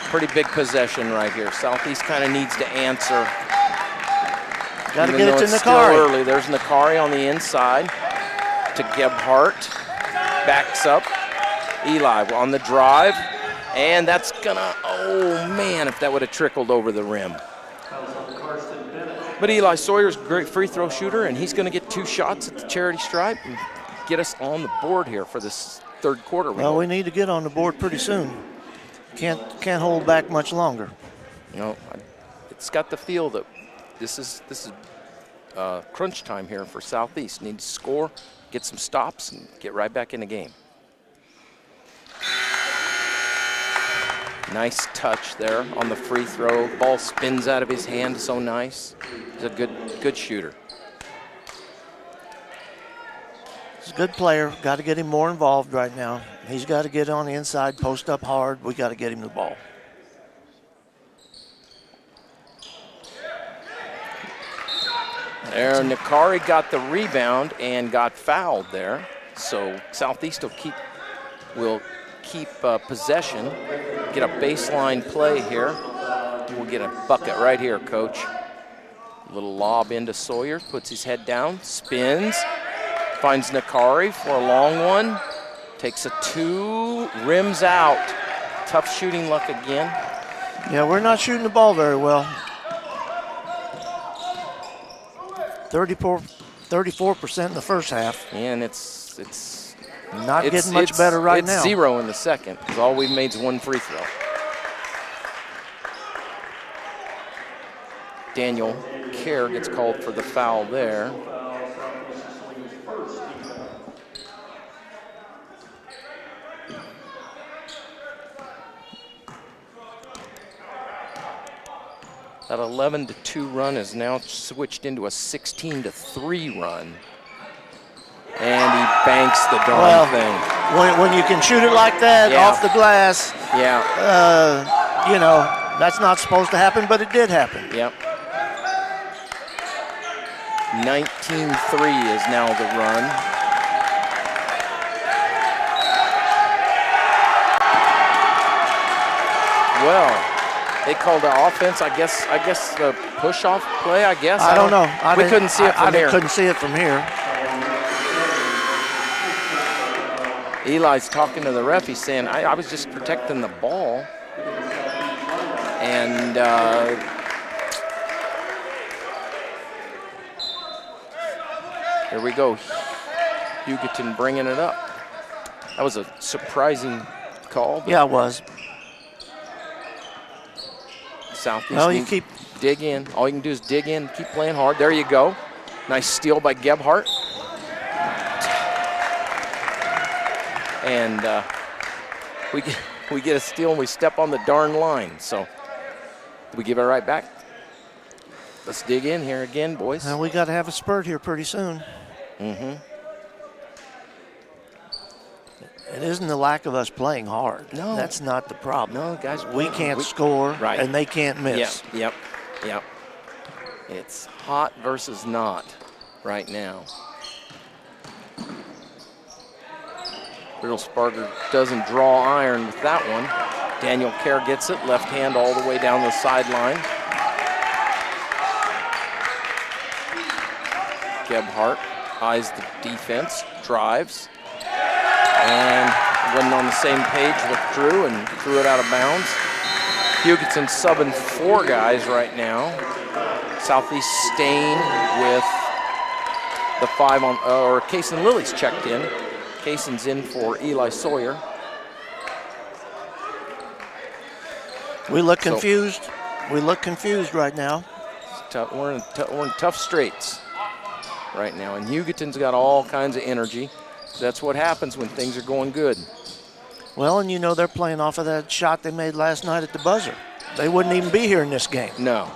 S4: Pretty big possession right here. Southeast kind of needs to answer.
S3: Got to get it to Nakari.
S4: Early. There's Nakari on the inside to Gebhardt. backs up. Eli on the drive, and that's gonna, oh man, if that would have trickled over the rim. But Eli Sawyer's a great free throw shooter, and he's gonna get 2 shots at the charity stripe and get us on the board here for this third quarter.
S3: Well, we need to get on the board pretty soon. Can't hold back much longer.
S4: You know, it's got the feel that this is crunch time here for Southeast. Need to score, get some stops, and get right back in the game. Nice touch there on the free throw. Ball spins out of his hand, so nice. He's a good shooter.
S3: He's a good player. Got to get him more involved right now. He's got to get on the inside, post up hard. We got to get him the ball.
S4: There, Nakari got the rebound and got fouled there. So Southeast will keep possession. Get a baseline play here. We'll get a bucket right here, Coach. Little lob into Sawyer, puts his head down, spins, finds Nakari for a long one, takes a 2, rims out. Tough shooting luck again.
S3: Yeah, we're not shooting the ball very well. 34% in the first half.
S4: And it's
S3: not getting much better right now.
S4: It's 0 in the second, because all we've made is 1 free throw. Daniel Kerr gets called for the foul there. That 11-2 run is now switched into a 16-3 run. And he banks the darn thing.
S3: When you can shoot it like that off the glass, you know, that's not supposed to happen, but it did happen.
S4: Yep. 19-3 is now the run. Well, they called the offense. I guess the push-off play. I guess.
S3: I don't know.
S4: We couldn't see it from here.
S3: I couldn't see it from here.
S4: Eli's talking to the ref. He's saying, "I was just protecting the ball." And here we go. Hugoton bringing it up. That was a surprising call.
S3: Yeah, it was.
S4: Southeast.
S3: Well, you keep
S4: dig in. All you can do is dig in, keep playing hard. There you go. Nice steal by Gebhardt. And we get a steal and we step on the darn line. So we give it right back. Let's dig in here again, boys.
S3: Well, we got to have a spurt here pretty soon.
S4: Mm-hmm.
S3: It isn't the lack of us playing hard.
S4: No.
S3: That's not the problem.
S4: No, guys.
S3: We can't score,
S4: right,
S3: and they can't miss.
S4: Yep. It's hot versus not right now. Riddlesparger doesn't draw iron with that one. Daniel Kerr gets it, left hand all the way down the sideline. Gebhardt eyes the defense, drives, and wasn't on the same page with Drew and threw it out of bounds. Hugoton subbing 4 guys right now. Southeast staying with the 5 on, or Kaysen Lilly's checked in. Kaysen's in for Eli Sawyer.
S3: We look confused. We look confused right now.
S4: We're in tough straits right now, and Hugoton's got all kinds of energy. That's what happens when things are going good.
S3: Well, and you know they're playing off of that shot they made last night at the buzzer. They wouldn't even be here in this game.
S4: No.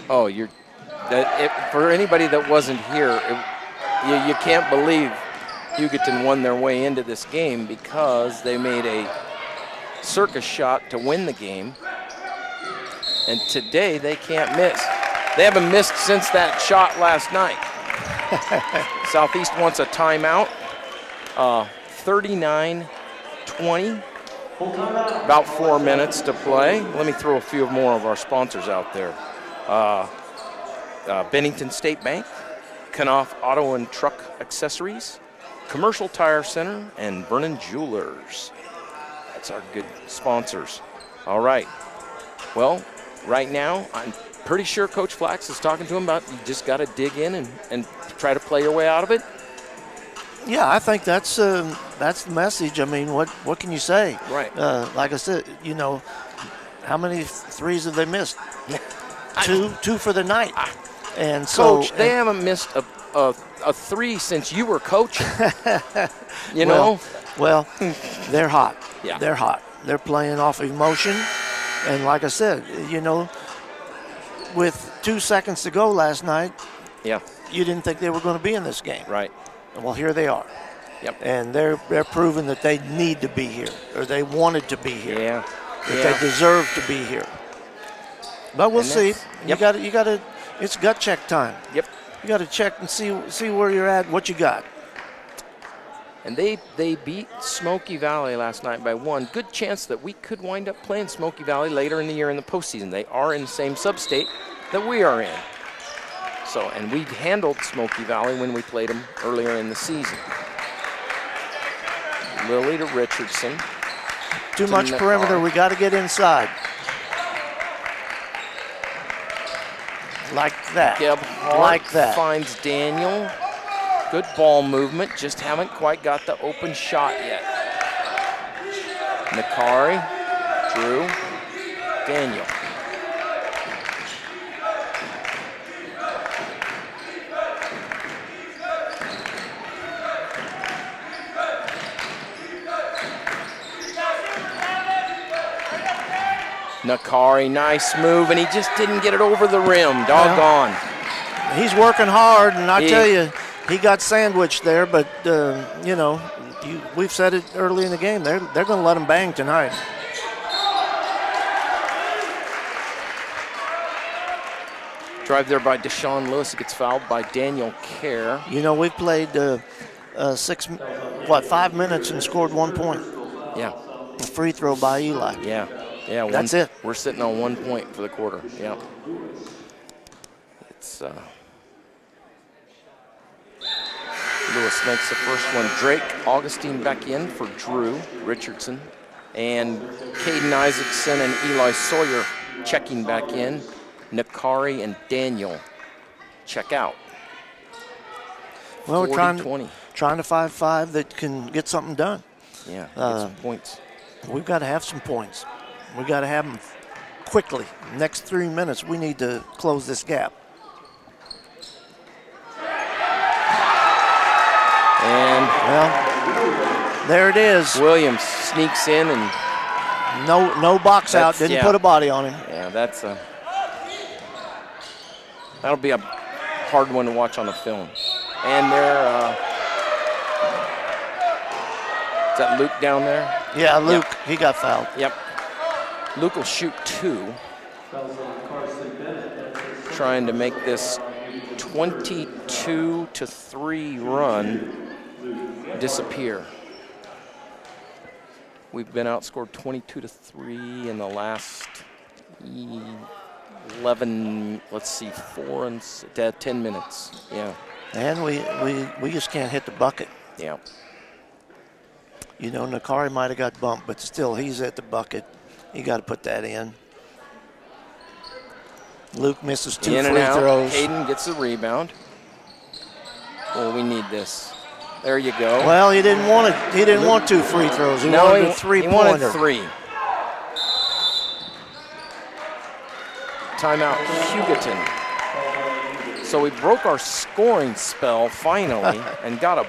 S4: Oh, for anybody that wasn't here, you can't believe Hugoton won their way into this game because they made a circus shot to win the game. And today they can't miss. They haven't missed since that shot last night. Southeast wants a timeout. 39-20. About 4 minutes to play. Let me throw a few more of our sponsors out there. Bennington State Bank, Knopf Auto and Truck Accessories, Commercial Tire Center, and Vernon Jewelers. That's our good sponsors. All right. Well, right now, I'm pretty sure Coach Flax is talking to him about you just got to dig in and try to play your way out of it.
S3: Yeah, I think that's the message. I mean, what can you say?
S4: Right.
S3: Like I said, you know, how many threes have they missed? Two for the night. And so,
S4: Coach, they haven't missed a three since you were coaching. You know?
S3: Well, they're hot.
S4: Yeah.
S3: They're hot. They're playing off emotion. And like I said, you know, with 2 seconds to go last night,
S4: Yeah.
S3: you didn't think they were going to be in this game.
S4: Right.
S3: Well, here they are.
S4: Yep.
S3: And they're proving that they need to be here, or they wanted to be here.
S4: Yeah.
S3: That they deserve to be here. But we'll see.
S4: Yep.
S3: You got to. It's gut check time.
S4: Yep.
S3: You got to check and see where you're at, what you got.
S4: And they beat Smoky Valley last night by 1. Good chance that we could wind up playing Smoky Valley later in the year in the postseason. They are in the same sub-state that we are in. So, and we handled Smoky Valley when we played them earlier in the season. Lily to Richardson.
S3: Too much perimeter. We got to get inside. Like that.
S4: Geb Hart
S3: like that.
S4: finds Daniel. Good ball movement. Just haven't quite got the open shot yet. Nakari, Drew, Daniel. Nakari, nice move, and he just didn't get it over the rim. Doggone.
S3: He's working hard, and I tell you, he got sandwiched there, but, you know, we've said it early in the game. They're going to let him bang tonight.
S4: Drive there by Deshaun Lewis. He gets fouled by Daniel Kerr.
S3: You know, we've played 5 minutes and scored 1 point.
S4: Yeah.
S3: A free throw by Eli.
S4: Yeah. Yeah,
S3: that's it.
S4: We're sitting on 1 point for the quarter. Yeah. It's Lewis makes the first one. Drake Augustine back in for Drew Richardson. And Caden Isaacson and Eli Sawyer checking back in. Nakari and Daniel check out.
S3: Well, we're
S4: 40-20.
S3: trying to find 5 that can get something done.
S4: Yeah, get some points.
S3: We've got to have some points. We got to have them quickly. Next 3 minutes, we need to close this gap.
S4: And
S3: well, there it is.
S4: Williams sneaks in and
S3: no box out. Didn't put a body on him.
S4: Yeah, that'll be a hard one to watch on the film. And there, is that Luke down there?
S3: Yeah, Luke. He got fouled.
S4: Yep. Luke will shoot 2, trying to make this 22-3 run disappear. We've been outscored 22-3 in the last 11, 10 minutes. Yeah.
S3: And we just can't hit the bucket.
S4: Yeah.
S3: You know, Nakari might have got bumped, but still, he's at the bucket. You got to put that in. Luke misses 2
S4: in
S3: free
S4: and out.
S3: throws.
S4: Hayden gets the rebound. Oh, we need this. There you go.
S3: Well, he didn't want it. He didn't want 2 free throws. He wanted a three-pointer.
S4: He wanted 3. Timeout, Hugoton. So we broke our scoring spell finally and got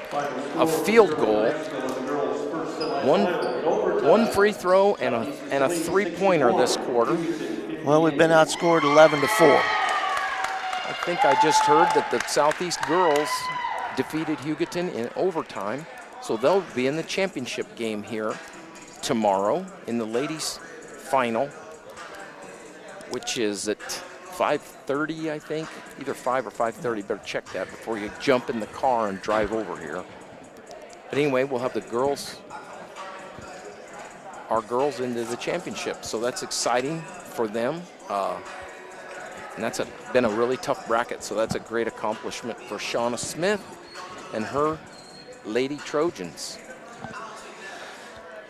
S4: a field goal. One free throw and a three-pointer this quarter.
S3: Well, we've been outscored 11-4.
S4: I think I just heard that the Southeast girls defeated Hugoton in overtime, so they'll be in the championship game here tomorrow in the ladies' final, which is at 5:30, I think, either 5 or 5:30. Better check that before you jump in the car and drive over here. But anyway, we'll have our girls into the championship, so that's exciting for them. And that's been a really tough bracket, so that's a great accomplishment for Shauna Smith and her Lady Trojans.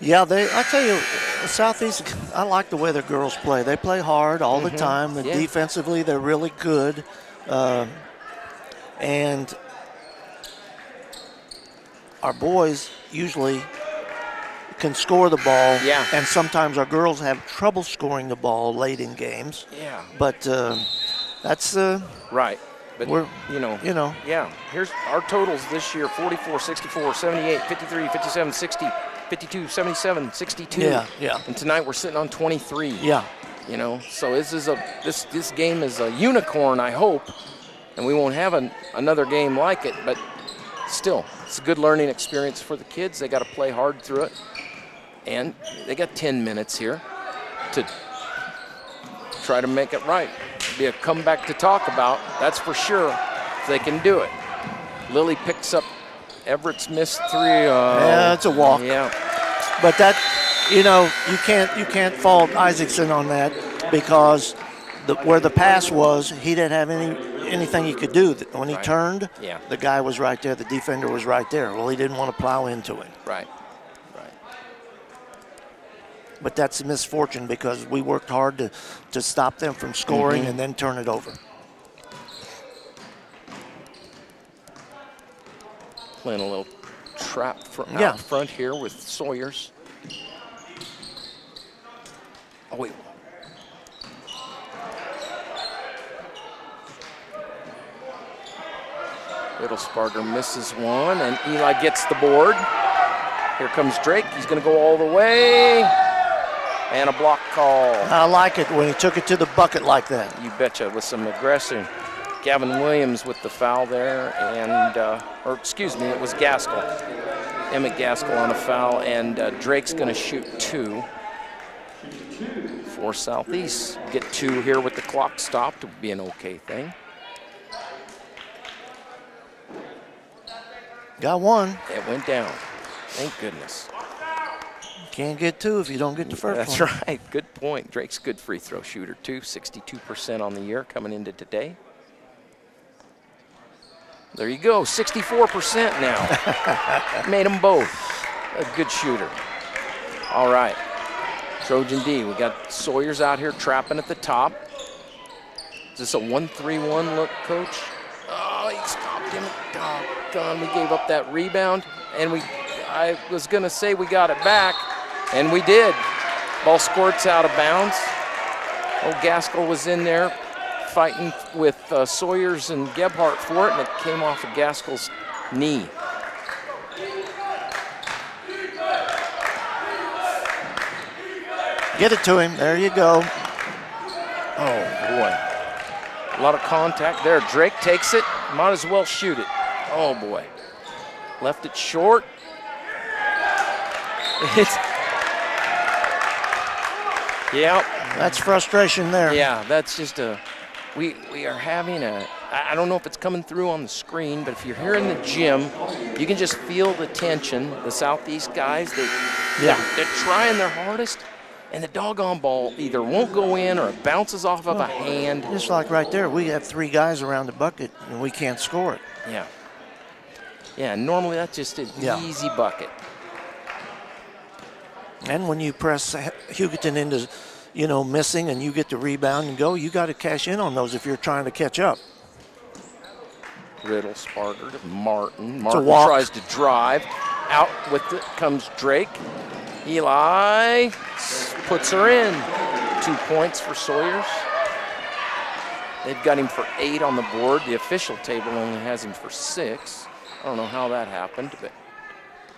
S3: Yeah, I tell you, Southeast, I like the way the girls play. They play hard all the time. And defensively, they're really good. And our boys usually can score the ball.
S4: Yeah.
S3: And sometimes our girls have trouble scoring the ball late in games.
S4: Yeah.
S3: But that's
S4: right. But
S3: we're,
S4: yeah. Here's our totals this year: 44, 64, 78, 53, 57, 60, 52, 77, 62.
S3: Yeah.
S4: And tonight we're sitting on 23.
S3: Yeah.
S4: So this game is a unicorn, I hope, and we won't have another game like it. But still, it's a good learning experience for the kids. They got to play hard through it, and they got 10 minutes here to try to make it right. Be a comeback to talk about, that's for sure, if they can do it. Lily picks up Everett's missed 3.
S3: Yeah, it's a walk.
S4: Yeah.
S3: But that, you can't fault Isaacson on that, because where the pass was, he didn't have anything he could do. When he turned, the guy was right there, the defender was right there. Well, he didn't want to plow into him.
S4: Right.
S3: But that's a misfortune, because we worked hard to stop them from scoring and then turn it over.
S4: Playing a little trap out front here with Sawyers. Oh, wait. Little Sparger misses one, and Eli gets the board. Here comes Drake. He's going to go all the way. And a block call.
S3: I like it when he took it to the bucket like that.
S4: You betcha, with some aggression. Gavin Williams with the foul there, and, it was Gaskell. Emmett Gaskell on a foul, and Drake's going to shoot 2 for Southeast. Get 2 here with the clock stopped would be an okay thing.
S3: Got 1.
S4: It went down. Thank goodness.
S3: Can't get 2 if you don't get the first
S4: That's
S3: one.
S4: That's right. Good point. Drake's a good free throw shooter, too. 62% on the year coming into today. There you go. 64% now. Made them both. A good shooter. All right. Trojan D. We got Sawyers out here trapping at the top. Is this a 1-3-1 look, Coach? Oh, he stopped him. Doggone, we gave up that rebound. And I was going to say we got it back. And we did. Ball squirts out of bounds. Old Gaskell was in there fighting with Sawyers and Gebhardt for it, and it came off of Gaskell's knee.
S3: Get it to him. There you go.
S4: Oh, boy. A lot of contact there. Drake takes it. Might as well shoot it. Oh, boy. Left it short. Yeah.
S3: That's frustration there.
S4: Yeah, that's just we are having I don't know if it's coming through on the screen, but if you're here in the gym, you can just feel the tension. The Southeast guys, they're trying their hardest, and the doggone ball either won't go in or it bounces off of a hand.
S3: Just like right there, we have 3 guys around the bucket, and we can't score it.
S4: Yeah. Yeah, normally that's just an easy bucket.
S3: And when you press Hugoton into, missing, and you get the rebound and go, you got to cash in on those if you're trying to catch up.
S4: Riddle, Sparger to Martin. Martin tries to drive. Out with it comes Drake. Eli puts her in. 2 points for Sawyers. They've got him for 8 on the board. The official table only has him for 6. I don't know how that happened, but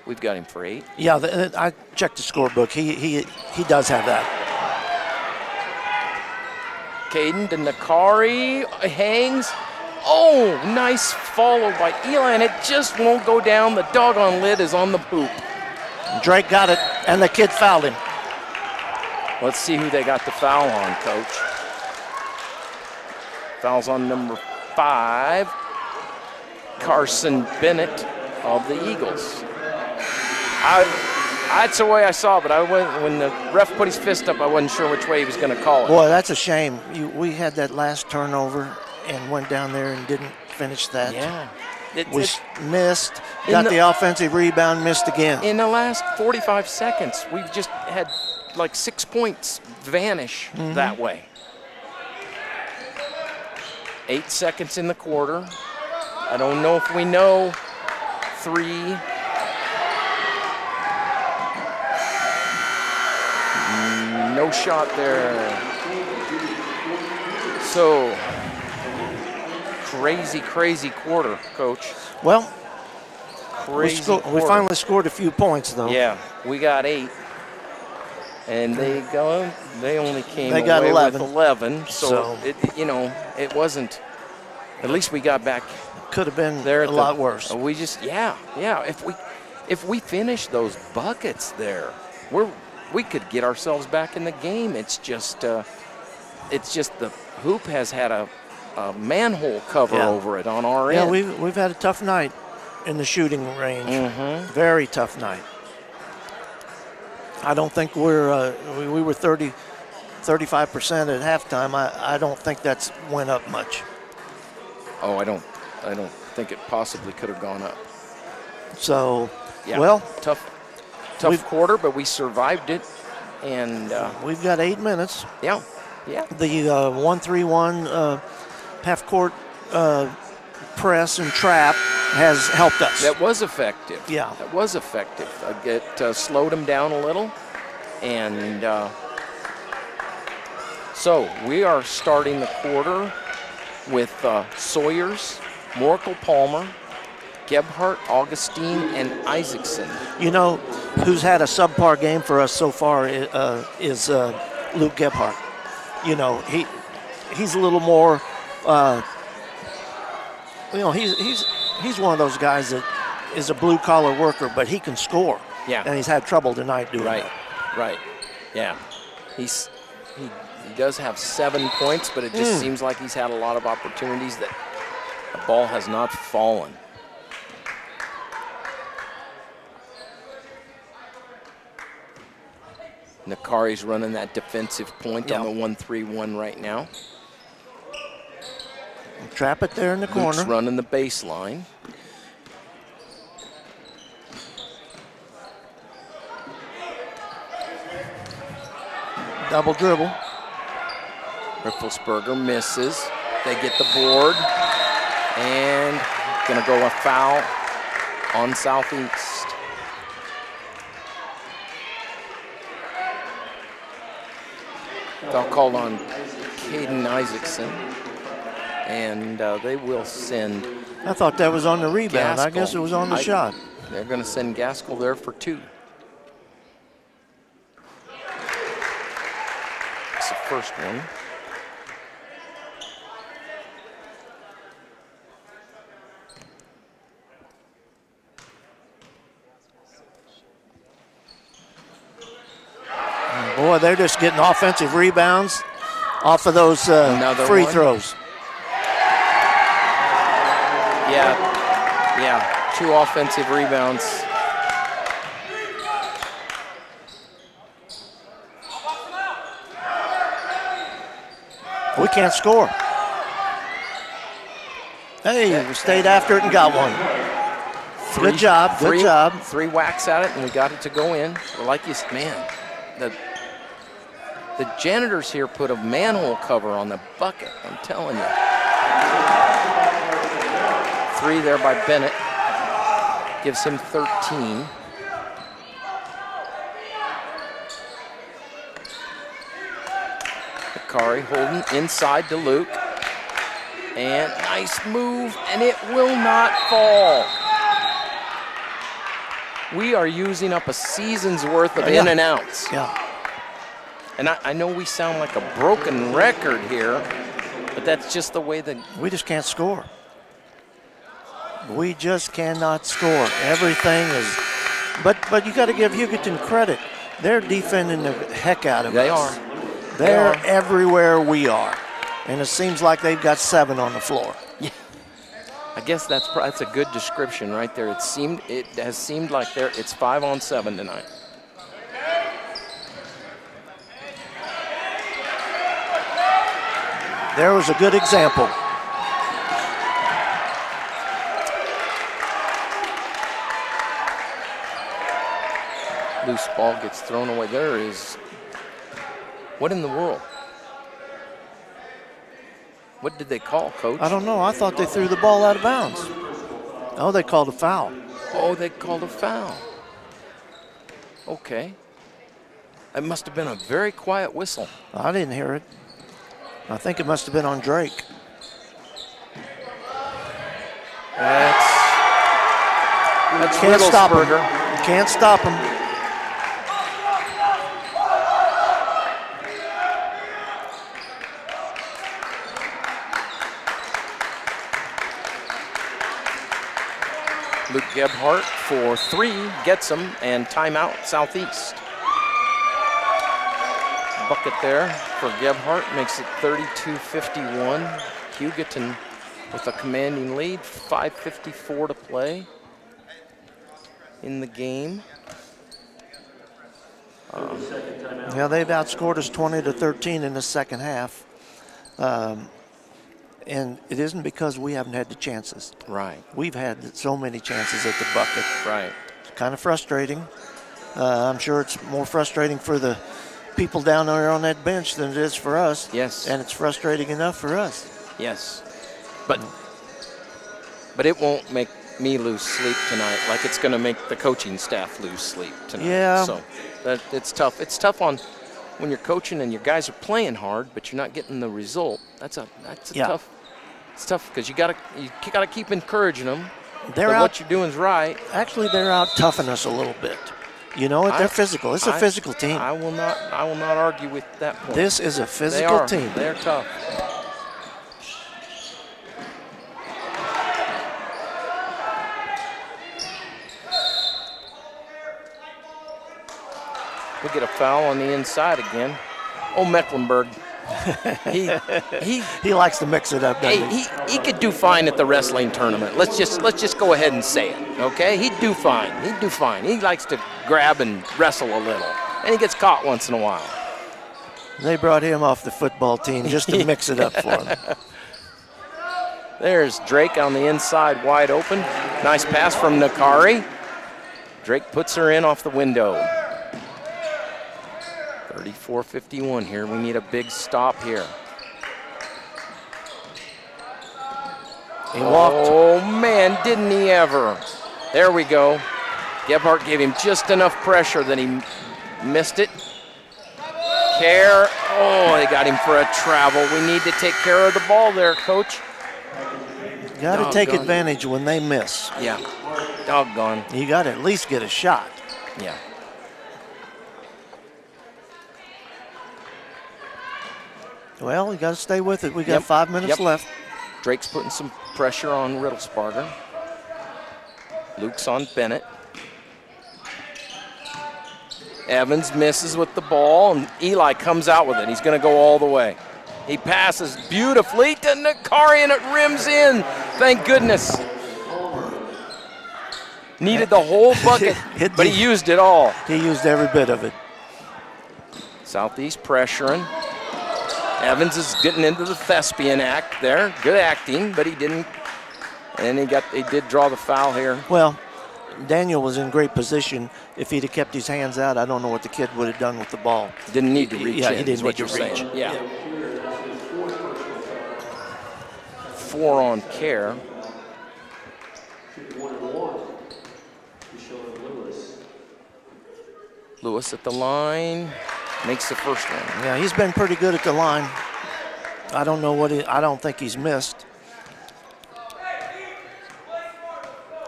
S4: we've got him for 8.
S3: Yeah, I checked the scorebook. He does have that.
S4: Caden to Nakari hangs. Oh, nice follow by Eli, and it just won't go down. The doggone lid is on the hoop.
S3: Drake got it, and the kid fouled him.
S4: Let's see who they got the foul on, Coach. Foul's on number 5, Carson Bennett of the Eagles. That's the way I saw it, but when the ref put his fist up, I wasn't sure which way he was going to call it.
S3: Boy, that's a shame. We had that last turnover and went down there and didn't finish that.
S4: Yeah.
S3: Missed, got the offensive rebound, missed again.
S4: In the last 45 seconds, we've just had like 6 points vanish that way. 8 seconds in the quarter. I don't know if we know 3. No shot there. So, crazy quarter, Coach.
S3: Well,
S4: Crazy
S3: we finally scored a few points, though.
S4: Yeah, we got 8. And they only came
S3: They got
S4: away
S3: 11.
S4: with 11. So, it wasn't, at least we got back.
S3: Could have been
S4: there
S3: a lot worse.
S4: We just, if we finish those buckets there, we could get ourselves back in the game. It's just the hoop has had a manhole cover over it on our end.
S3: Yeah, we've had a tough night in the shooting range. Very tough night. I don't think we were 35% at halftime. I don't think that's went up much.
S4: Oh, I don't think it possibly could have gone up.
S3: So,
S4: yeah,
S3: well,
S4: tough quarter, but we survived it, and
S3: we've got 8 minutes.
S4: Yeah.
S3: The 1-3-1 half-court press and trap has helped us.
S4: That was effective.
S3: Yeah,
S4: that was effective. It slowed them down a little, and so we are starting the quarter with Sawyers, Moracle Palmer, Gebhardt, Augustine, and Isaacson.
S3: You know, who's had a subpar game for us so far is Luke Gebhardt. You know, he's a little more. He's one of those guys that is a blue collar worker, but he can score.
S4: Yeah.
S3: And he's had trouble tonight doing that.
S4: Right. Yeah. He does have 7 points, but it just seems like he's had a lot of opportunities that the ball has not fallen. Nakari's running that defensive point on the 1-3-1 right now.
S3: Trap it there in the corner.
S4: Luke's running the baseline.
S3: Double dribble.
S4: Rifflesberger misses. They get the board. And gonna go a foul on Southeast. Foul called on Caden Isaacson. And they will send.
S3: I thought that was on the rebound.
S4: Gaskell.
S3: I guess it was on the shot.
S4: They're going to send Gaskell there for 2. It's the first one.
S3: Boy, they're just getting offensive rebounds off of those free throws.
S4: Yeah, 2 offensive rebounds.
S3: We can't score. Hey, we stayed after it and got one. Good job.
S4: 3 whacks at it, and we got it to go in. Like you said, man, the janitors here put a manhole cover on the bucket, I'm telling you. 3 there by Bennett. Gives him 13. Nakari holding inside to Luke. And nice move, and it will not fall. We are using up a season's worth of in and outs.
S3: Yeah.
S4: And I know we sound like a broken record here, but that's just the way that
S3: we just can't score. We just cannot score. Everything is, but you got to give Hugoton credit. They're defending the heck out of us. They're everywhere we are, and it seems like they've got 7 on the floor.
S4: Yeah, I guess that's a good description right there. It has seemed like it's 5 on 7 tonight.
S3: There was a good example.
S4: Loose ball gets thrown away. There is, what in the world? What did they call, Coach?
S3: I don't know. I thought they threw the ball out of bounds. Oh, they called a foul.
S4: Oh, they called a foul. Okay. It must have been a very quiet whistle.
S3: I didn't hear it. I think it must have been on Drake.
S4: That's
S3: Can't stop him.
S4: Riddlesberger.
S3: Can't stop him.
S4: Luke Gebhardt for 3 gets him, and timeout Southeast. Bucket there for Gebhardt makes it 32-51. Hugoton with a commanding lead, 5:54 to play in the game.
S3: Yeah, they've outscored us 20-13 in the second half. And it isn't because we haven't had the chances.
S4: Right.
S3: We've had so many chances at the bucket.
S4: Right.
S3: It's kind of frustrating. I'm sure it's more frustrating for the people down there on that bench than it is for us.
S4: Yes.
S3: And it's frustrating enough for us.
S4: Yes. But it won't make me lose sleep tonight like it's going to make the coaching staff lose sleep tonight.
S3: Yeah.
S4: So it's tough. It's tough on when you're coaching and your guys are playing hard, but you're not getting the result. That's a tough. It's tough because you gotta keep encouraging them. What you're doing is right.
S3: Actually, they're out toughing us a little bit. You know what? They're physical. It's a physical team.
S4: I will not argue with that point.
S3: This is a physical team.
S4: They're tough. We get a foul on the inside again. Oh, Mecklenburg.
S3: He likes to mix it up, doesn't he?
S4: He could do fine at the wrestling tournament. Let's just go ahead and say it, okay? He'd do fine. He likes to grab and wrestle a little, and he gets caught once in a while.
S3: They brought him off the football team just to mix it up for him.
S4: There's Drake on the inside, wide open. Nice pass from Nakari. Drake puts her in off the window. 34-51 here. We need a big stop here.
S3: He walked.
S4: Oh, man, didn't he ever. There we go. Gebhardt gave him just enough pressure that he missed it. Care. Oh, they got him for a travel. We need to take care of the ball there, Coach.
S3: Got to take advantage when they miss.
S4: Yeah. Doggone.
S3: You got to at least get a shot.
S4: Yeah.
S3: Well, you got to stay with it. We got 5 minutes left.
S4: Drake's putting some pressure on Riddlesberger. Luke's on Bennett. Evans misses with the ball, and Eli comes out with it. He's going to go all the way. He passes beautifully to Nakari, and it rims in. Thank goodness. Needed the whole bucket, but he used it all.
S3: He used every bit of it.
S4: Southeast pressuring. Evans is getting into the thespian act there. Good acting, but he didn't. And he did draw the foul here.
S3: Well, Daniel was in great position. If he'd have kept his hands out, I don't know what the kid would have done with the ball.
S4: Didn't need to reach in.
S3: He didn't need to reach.
S4: Saying. Yeah. 4 on Care. Lewis at the line. Makes the first one.
S3: Yeah, he's been pretty good at the line. I don't know I don't think he's missed.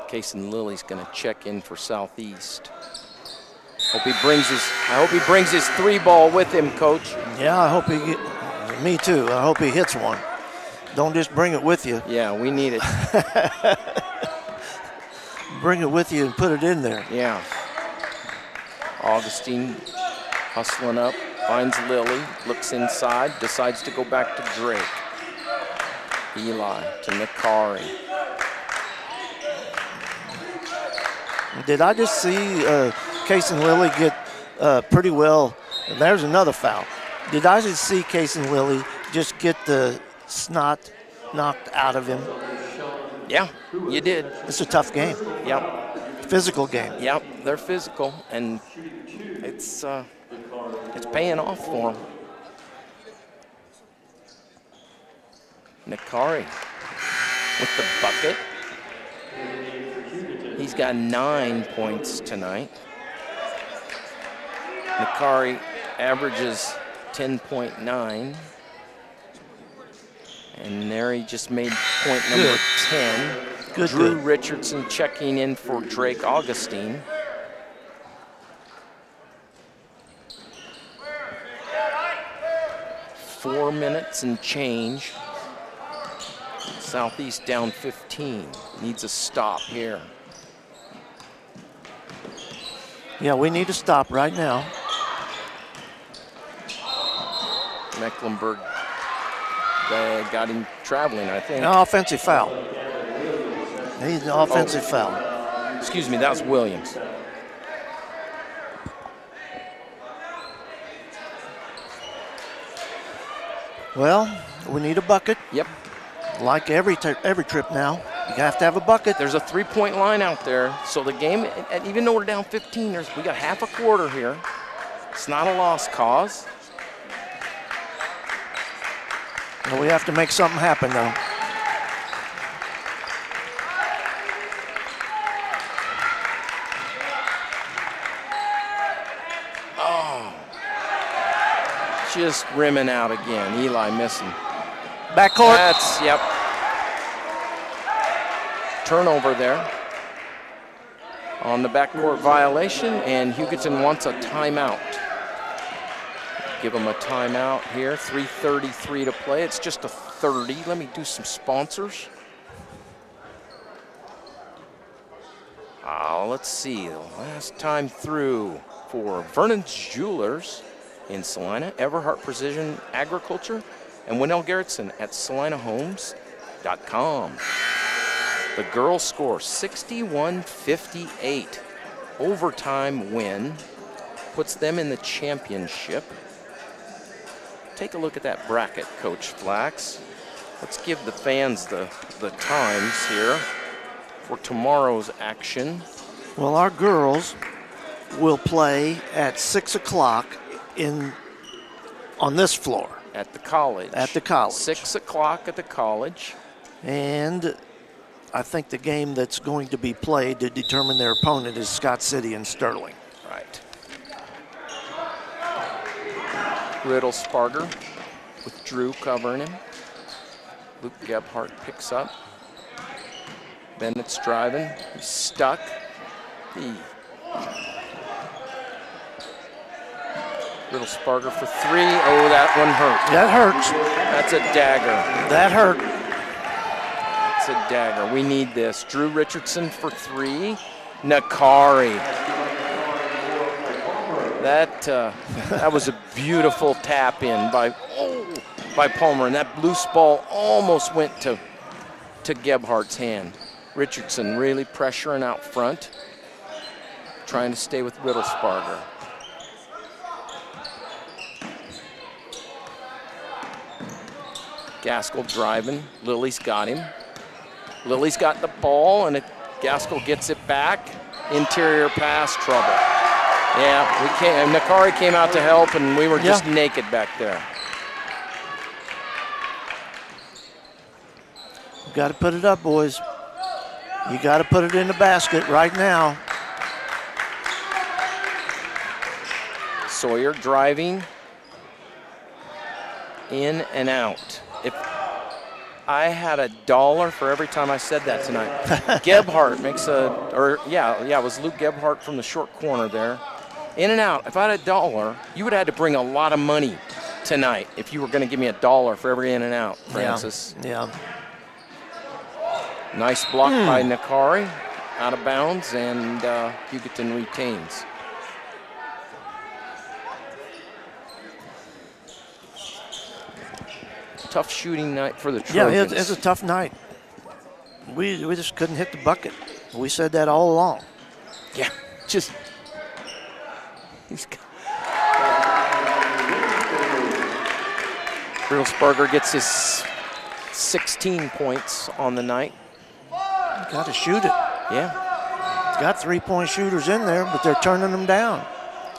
S4: Cason Lilly's going to check in for Southeast. I hope he brings his 3-ball with him, Coach.
S3: Yeah, I hope me too. I hope he hits one. Don't just bring it with you.
S4: Yeah, we need it.
S3: Bring it with you and put it in there.
S4: Yeah. Augustine hustling up, finds Lilly, looks inside, decides to go back to Drake. Eli to Nakari.
S3: Did I just see Cason Lilly get pretty well? And there's another foul. Did I just see Cason Lilly just get the snot knocked out of him?
S4: Yeah, you did.
S3: It's a tough game.
S4: Yep.
S3: Physical game.
S4: Yep, they're physical, and it's paying off for them. Nakari with the bucket. He's got 9 points tonight. Nakari averages 10.9. And there he just made point number 10. Drew Richardson checking in for Drake Augustine. Four minutes and change. Southeast down 15. Needs a stop here.
S3: Yeah, we need to stop right now.
S4: Mecklenburg got him traveling, I think.
S3: An offensive foul. He's an offensive foul.
S4: Excuse me, that was Williams.
S3: Well, we need a bucket.
S4: Yep.
S3: Like every trip now, you have to have a bucket.
S4: There's a three-point line out there, so the game, even though we're down 15, we got half a quarter here. It's not a lost cause.
S3: Well, we have to make something happen, though.
S4: Oh. Just rimming out again. Eli missing.
S3: Backcourt.
S4: That's, yep. Turnover there on the backcourt violation, and Hugoton wants a timeout. Give them a timeout here. 3:33 to play. It's just a 30. Let me do some sponsors. Let's see. The last time through for Vernon's Jewelers in Salina, Everhart Precision Agriculture, and Winnell Garrettson at salinahomes.com. The girls score 61-58. Overtime win puts them in the championship. Take a look at that bracket, Coach Flax. Let's give the fans the times here for tomorrow's action.
S3: Well, our girls will play at 6 o'clock on this floor.
S4: At the college.
S3: At the college.
S4: 6 o'clock at the college.
S3: And I think the game that's going to be played to determine their opponent is Scott City and Sterling.
S4: Right. Riddle Sparger with Drew covering him. Luke Gebhardt picks up. Bennett's driving. He's stuck. Riddle Sparger for three. Oh, that one hurt.
S3: That hurts.
S4: That's a dagger.
S3: That hurt.
S4: It's a dagger. We need this. Drew Richardson for three. Nakari. That was a beautiful tap in by Palmer, and that loose ball almost went to Gebhardt's hand. Richardson really pressuring out front, trying to stay with Riddle Sparger. Gaskell driving. Lily's got him. Lily's got the ball, and Gaskell gets it back. Interior pass, trouble. Yeah, Nakari came out to help, and we were just naked back there.
S3: You got to put it up, boys. You got to put it in the basket right now.
S4: Sawyer driving in and out. If I had $1 for every time I said that tonight. Gebhardt makes it was Luke Gebhardt from the short corner there. In and out. If I had $1, you would have had to bring a lot of money tonight if you were going to give me $1 for every in and out, Francis.
S3: Yeah.
S4: Nice block by Nakari, out of bounds, and Hugoton retains. Tough shooting night for the Trojans.
S3: Yeah, it's a tough night. We just couldn't hit the bucket. We said that all along.
S4: Yeah, just. Riddle Sparger gets his 16 points on the night.
S3: You got to shoot it.
S4: Yeah.
S3: got three-point shooters in there, but they're turning them down.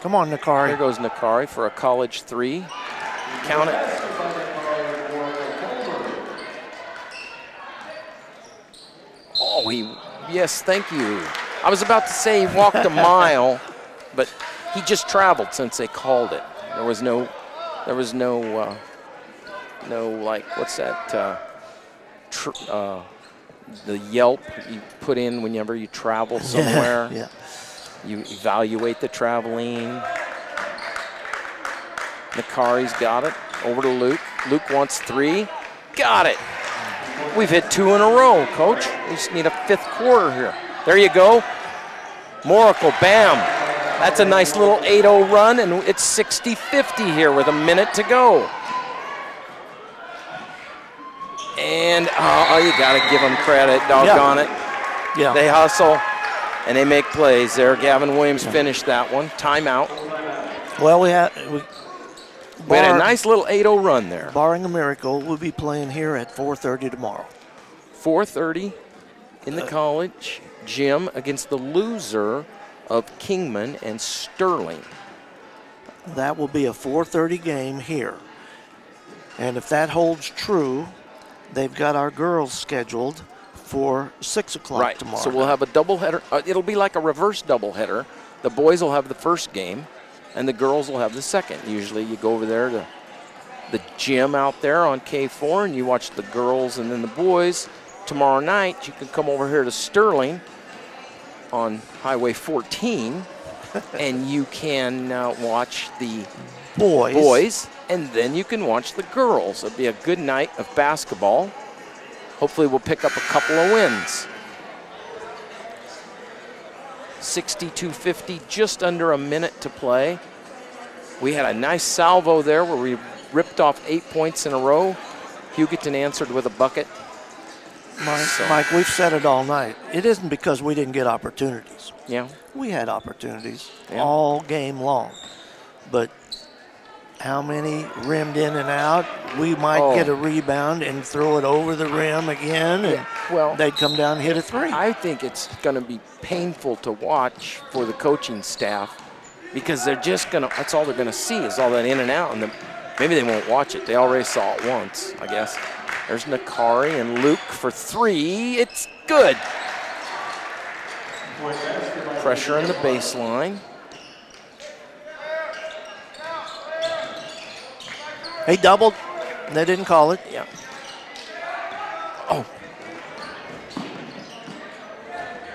S3: Come on, Nakari.
S4: There goes Nakari for a college three. Count it. Oh, yes, thank you. I was about to say he walked a mile, but he just traveled since they called it. There was no like, what's that, the Yelp you put in whenever you travel somewhere.
S3: Yeah.
S4: You evaluate the traveling. Nakari's got it. Over to Luke. Luke wants three. Got it. We've hit 2 in a row, Coach. We just need a 5th quarter here. There you go. Moracle, bam. That's a nice little 8-0 run, and it's 60-50 here with a minute to go. And, you got to give them credit, doggone it.
S3: Yeah.
S4: They hustle, and they make plays there. Gavin Williams finished that one. Timeout.
S3: Well, we had
S4: a nice little 8-0 run there.
S3: Barring a miracle, we'll be playing here at 4:30 tomorrow.
S4: 4:30 in the college gym against the loser of Kingman and Sterling.
S3: That will be a 4:30 game here. And if that holds true, they've got our girls scheduled for 6 o'clock tomorrow.
S4: So we'll have a doubleheader. It'll be like a reverse doubleheader. The boys will have the first game, and the girls will have the second. Usually you go over there to the gym out there on K4, and you watch the girls and then the boys. Tomorrow night, you can come over here to Sterling on Highway 14, and you can watch the boys, and then you can watch the girls. It'll be a good night of basketball. Hopefully we'll pick up a couple of wins. 62-50, just under a minute to play. We had a nice salvo there where we ripped off 8 points in a row. Hugoton answered with a bucket.
S3: Mike, we've said it all night. It isn't because we didn't get opportunities.
S4: Yeah.
S3: We had opportunities all game long. But how many rimmed in and out? We might get a rebound and throw it over the rim again, and they'd come down and hit a three.
S4: I think it's going to be painful to watch for the coaching staff because they're just going to, that's all they're going to see is all that in and out. And maybe they won't watch it. They already saw it once, I guess. There's Nakari and Luke for three. It's good. Pressure in the baseline.
S3: He doubled. They didn't call it.
S4: Yeah. Oh.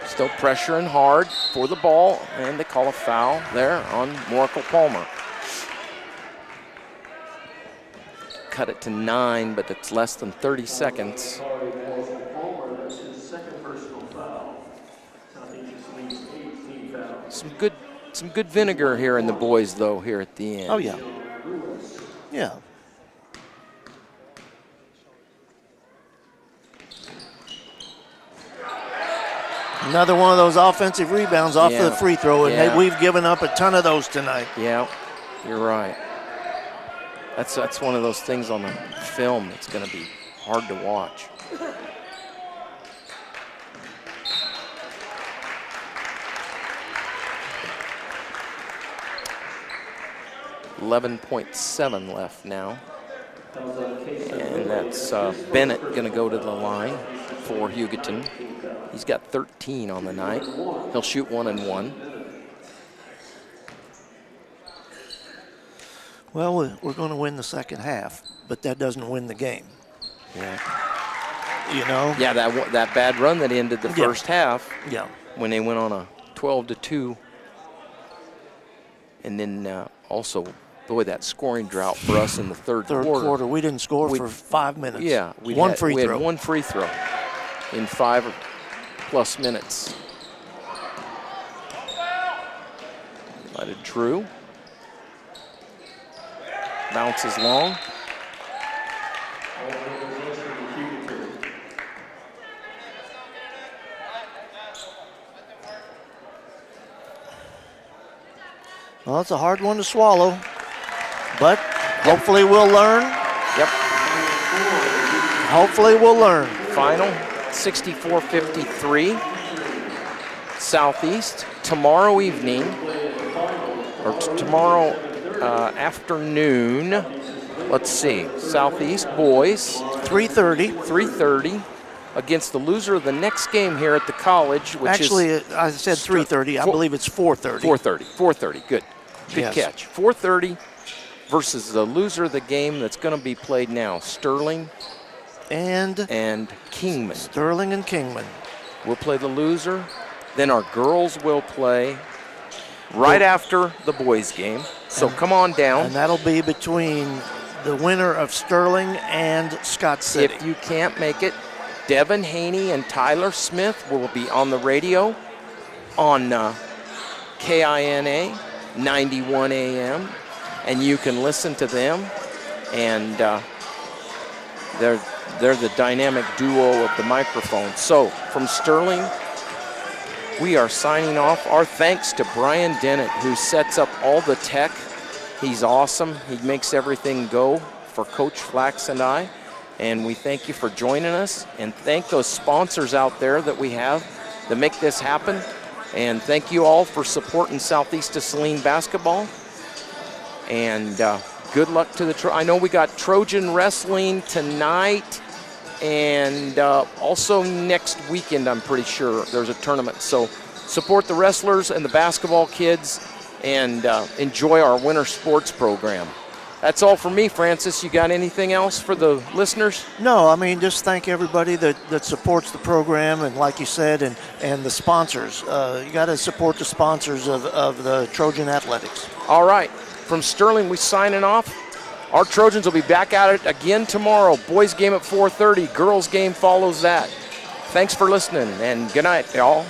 S4: Still pressuring hard for the ball, and they call a foul there on Moracle Palmer. Cut it to 9, but it's less than 30 seconds. Some good vinegar here in the boys, though, here at the end.
S3: Oh, yeah. Yeah. Another one of those offensive rebounds off of the free throw, and we've given up a ton of those tonight.
S4: Yeah, you're right. That's one of those things on the film that's going to be hard to watch. .7 left now. And that's Bennett going to go to the line for Hugoton. He's got 13 on the night. He'll shoot 1 and 1.
S3: Well, we're going to win the second half, but that doesn't win the game.
S4: Yeah.
S3: You know?
S4: Yeah, that bad run that ended the first half.
S3: Yeah.
S4: When they went on a 12-2. And then also, boy, that scoring drought for us in the third quarter.
S3: We didn't score for 5 minutes.
S4: Yeah. We had one free throw in 5+ minutes. Let it Drew. Bounces long.
S3: Well, it's a hard one to swallow, but hopefully we'll learn.
S4: Yep.
S3: Hopefully we'll learn.
S4: Final 64-53. Southeast tomorrow evening, or tomorrow afternoon. Let's see, Southeast boys. 3:30 against the loser of the next game here at the college, which
S3: I said 3:30. I believe it's 4:30.
S4: 4:30. Good
S3: Yes.
S4: catch. 4:30 versus the loser of the game that's going to be played now, Sterling and Kingman.
S3: Sterling and Kingman.
S4: We'll play the loser. Then our girls will play right after the boys' game. So come on down.
S3: And that'll be between the winner of Sterling and Scott City.
S4: If you can't make it, Devin Haney and Tyler Smith will be on the radio on KINA 91 AM, and you can listen to them. And they're the dynamic duo of the microphone. So from Sterling, we are signing off. Our thanks to Brian Dennett, who sets up all the tech. He's awesome. He makes everything go for Coach Flax and I. And we thank you for joining us, and thank those sponsors out there that we have that make this happen. And thank you all for supporting Southeast of Saline basketball. And good luck to I know we got Trojan Wrestling tonight, and also next weekend, I'm pretty sure there's a tournament. So support the wrestlers and the basketball kids, and enjoy our winter sports program. That's all for me, Francis. You got anything else for the listeners?
S3: No, I mean, just thank everybody that supports the program, and like you said, and the sponsors. You got to support the sponsors of the Trojan Athletics.
S4: All right. From Sterling, we signing off. Our Trojans will be back at it again tomorrow. Boys game at 4:30. Girls game follows that. Thanks for listening, and good night, y'all.